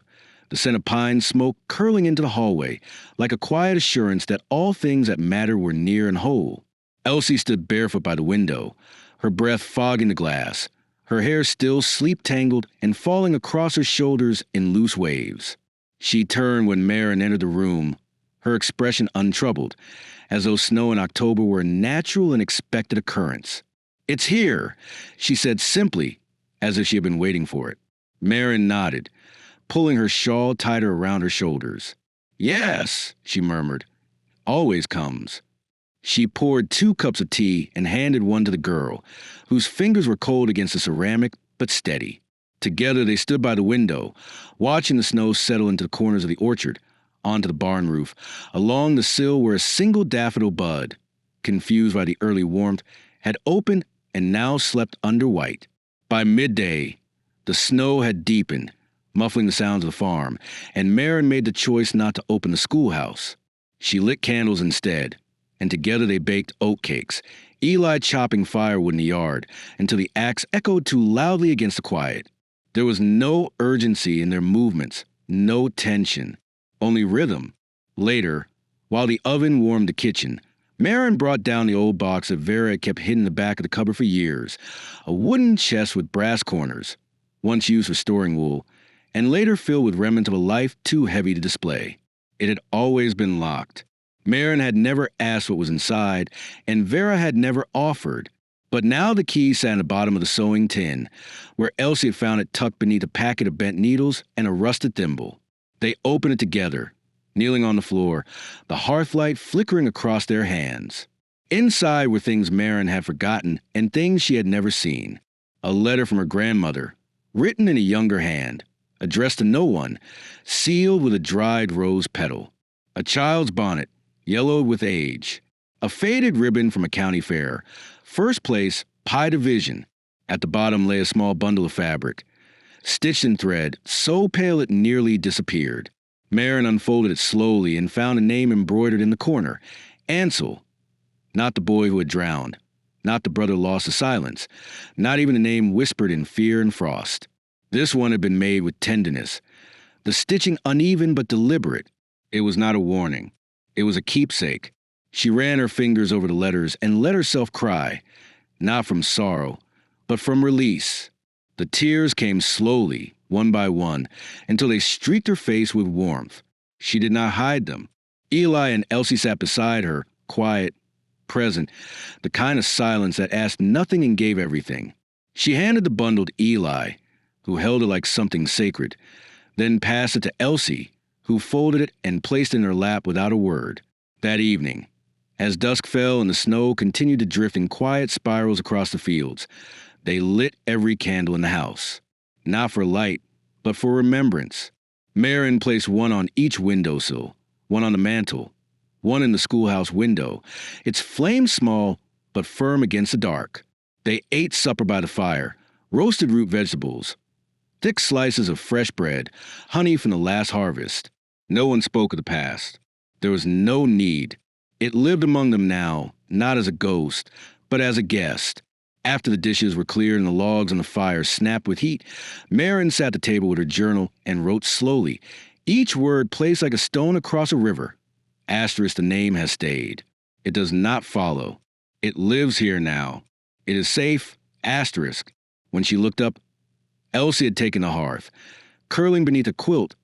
the scent of pine smoke curling into the hallway, like a quiet assurance that all things that mattered were near and whole. Elsie stood barefoot by the window, her breath fogging the glass, her hair still sleep-tangled and falling across her shoulders in loose waves. She turned when Marin entered the room, her expression untroubled, as though snow in October were a natural and expected occurrence. "It's here," she said simply, as if she had been waiting for it. Marin nodded, pulling her shawl tighter around her shoulders. "Yes," she murmured. "Always comes." She poured 2 cups of tea and handed one to the girl, whose fingers were cold against the ceramic but steady. Together they stood by the window, watching the snow settle into the corners of the orchard, onto the barn roof, along the sill where a single daffodil bud, confused by the early warmth, had opened and now slept under white. By midday, the snow had deepened, muffling the sounds of the farm, and Marin made the choice not to open the schoolhouse. She lit candles instead, and together they baked oatcakes, Eli chopping firewood in the yard until the axe echoed too loudly against the quiet. There was no urgency in their movements, no tension, only rhythm. Later, while the oven warmed the kitchen, Marin brought down the old box that Vera had kept hidden in the back of the cupboard for years, a wooden chest with brass corners, once used for storing wool, and later filled with remnants of a life too heavy to display. It had always been locked. Marin had never asked what was inside, and Vera had never offered. But now the key sat in the bottom of the sewing tin, where Elsie had found it tucked beneath a packet of bent needles and a rusted thimble. They opened it together, kneeling on the floor, the hearthlight flickering across their hands. Inside were things Marin had forgotten and things she had never seen. A letter from her grandmother, written in a younger hand, addressed to no one, sealed with a dried rose petal. A child's bonnet, yellowed with age. A faded ribbon from a county fair. First place, Pie Division. At the bottom lay a small bundle of fabric, stitched in thread, so pale it nearly disappeared. Marin unfolded it slowly and found a name embroidered in the corner. Ansel. Not the boy who had drowned. Not the brother lost to silence. Not even the name whispered in fear and frost. This one had been made with tenderness. The stitching uneven but deliberate. It was not a warning. It was a keepsake. She ran her fingers over the letters and let herself cry, not from sorrow, but from release. The tears came slowly, one by one, until they streaked her face with warmth. She did not hide them. Eli and Elsie sat beside her, quiet, present, the kind of silence that asked nothing and gave everything. She handed the bundle to Eli, who held it like something sacred, then passed it to Elsie, who folded it and placed it in her lap without a word. That evening, as dusk fell and the snow continued to drift in quiet spirals across the fields, they lit every candle in the house. Not for light, but for remembrance. Marin placed one on each windowsill, one on the mantel, one in the schoolhouse window, its flame small but firm against the dark. They ate supper by the fire, roasted root vegetables, thick slices of fresh bread, honey from the last harvest. No one spoke of the past. There was no need. It lived among them now, not as a ghost, but as a guest. After the dishes were cleared and the logs on the fire snapped with heat, Marin sat at the table with her journal and wrote slowly, each word placed like a stone across a river. Asterisk, the name has stayed. It does not follow. It lives here now. It is safe. Asterisk. When she looked up, Elsie had taken the hearth, curling beneath a quilt,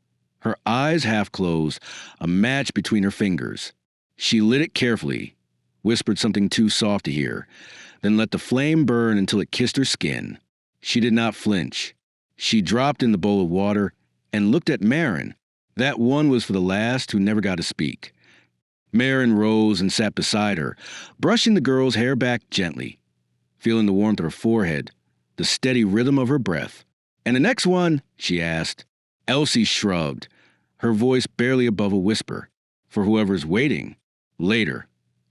her eyes half closed, a match between her fingers. She lit it carefully, whispered something too soft to hear, then let the flame burn until it kissed her skin. She did not flinch. She dropped in the bowl of water and looked at Marin. That one was for the last who never got to speak. Marin rose and sat beside her, brushing the girl's hair back gently, feeling the warmth of her forehead, the steady rhythm of her breath. "And the next one?" she asked. Elsie shrugged, her voice barely above a whisper. "For whoever's waiting. Later."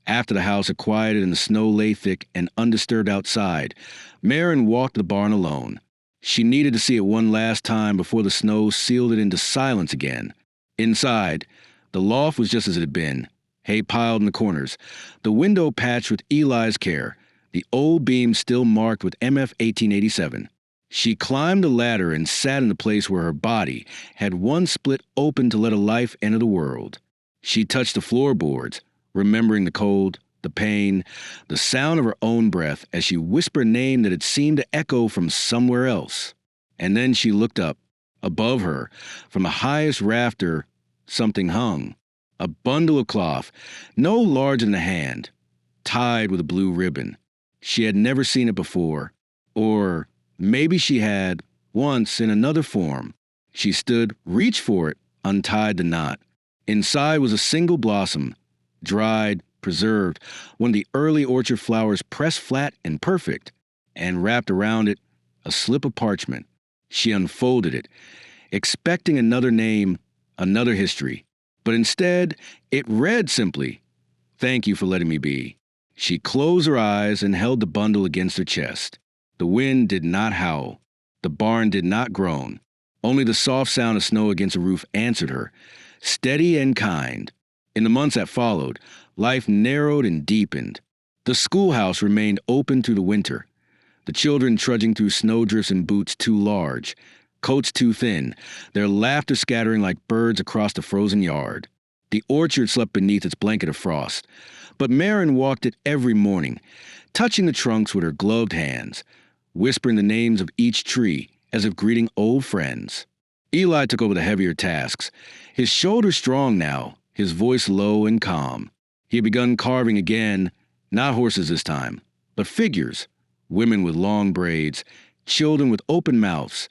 After the house had quieted and the snow lay thick and undisturbed outside, Marin walked to the barn alone. She needed to see it one last time before the snow sealed it into silence again. Inside, the loft was just as it had been, hay piled in the corners, the window patched with Eli's care, the old beam still marked with MF 1887. She climbed the ladder and sat in the place where her body had once split open to let a life enter the world. She touched the floorboards, remembering the cold, the pain, the sound of her own breath as she whispered a name that had seemed to echo from somewhere else. And then she looked up. Above her, from the highest rafter, something hung. A bundle of cloth, no larger than a hand, tied with a blue ribbon. She had never seen it before. Or maybe she had, once in another form. She stood, reached for it, untied the knot. Inside was a single blossom, dried, preserved, one of the early orchard flowers pressed flat and perfect, and wrapped around it a slip of parchment. She unfolded it, expecting another name, another history. But instead, it read simply, "Thank you for letting me be." She closed her eyes and held the bundle against her chest. The wind did not howl. The barn did not groan. Only the soft sound of snow against the roof answered her, steady and kind. In the months that followed, life narrowed and deepened. The schoolhouse remained open through the winter. The children trudging through snowdrifts in boots too large, coats too thin, their laughter scattering like birds across the frozen yard. The orchard slept beneath its blanket of frost, but Marin walked it every morning, touching the trunks with her gloved hands, whispering the names of each tree as if greeting old friends. Eli took over the heavier tasks, his shoulders strong now, his voice low and calm. He had begun carving again, not horses this time, but figures, women with long braids, children with open mouths,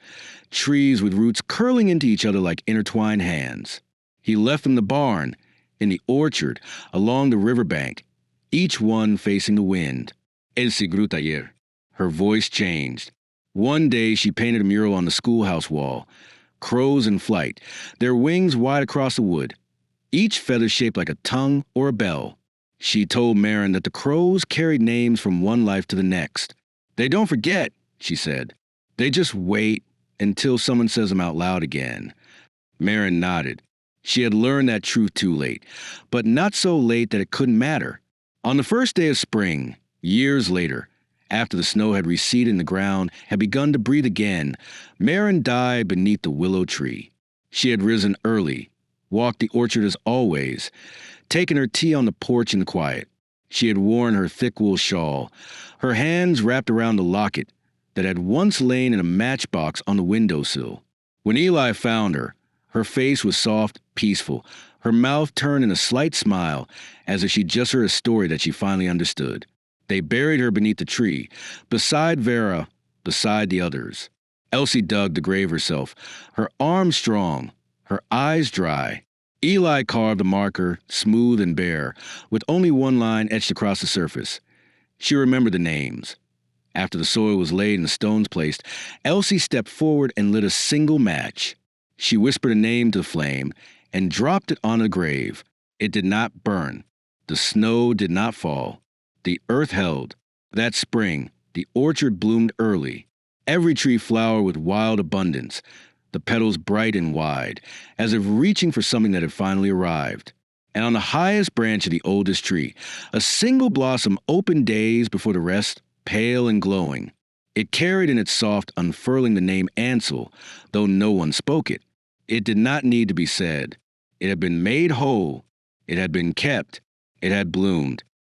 trees with roots curling into each other like intertwined hands. He left them in the barn, in the orchard, along the riverbank, each one facing the wind. Elsie grew taller. Her voice changed. One day she painted a mural on the schoolhouse wall, crows in flight, their wings wide across the wood, each feather shaped like a tongue or a bell. She told Marin that the crows carried names from one life to the next. "They don't forget," she said. "They just wait until someone says them out loud again." Marin nodded. She had learned that truth too late, but not so late that it couldn't matter. On the first day of spring, years later, after the snow had receded and the ground had begun to breathe again, Marin died beneath the willow tree. She had risen early, walked the orchard as always, taken her tea on the porch in the quiet. She had worn her thick wool shawl, her hands wrapped around the locket that had once lain in a matchbox on the windowsill. When Eli found her, her face was soft, peaceful, her mouth turned in a slight smile, as if she'd just heard a story that she finally understood. They buried her beneath the tree, beside Vera, beside the others. Elsie dug the grave herself, her arms strong, her eyes dry. Eli carved a marker, smooth and bare, with only one line etched across the surface. She remembered the names. After the soil was laid and the stones placed, Elsie stepped forward and lit a single match. She whispered a name to the flame and dropped it on the grave. It did not burn. The snow did not fall. The earth held. That spring, the orchard bloomed early. Every tree flowered with wild abundance, the petals bright and wide, as if reaching for something that had finally arrived. And on the highest branch of the oldest tree, a single blossom opened days before the rest, pale and glowing. It carried in its soft unfurling the name Ansel, though no one spoke it. It did not need to be said. It had been made whole. It had been kept. It had bloomed.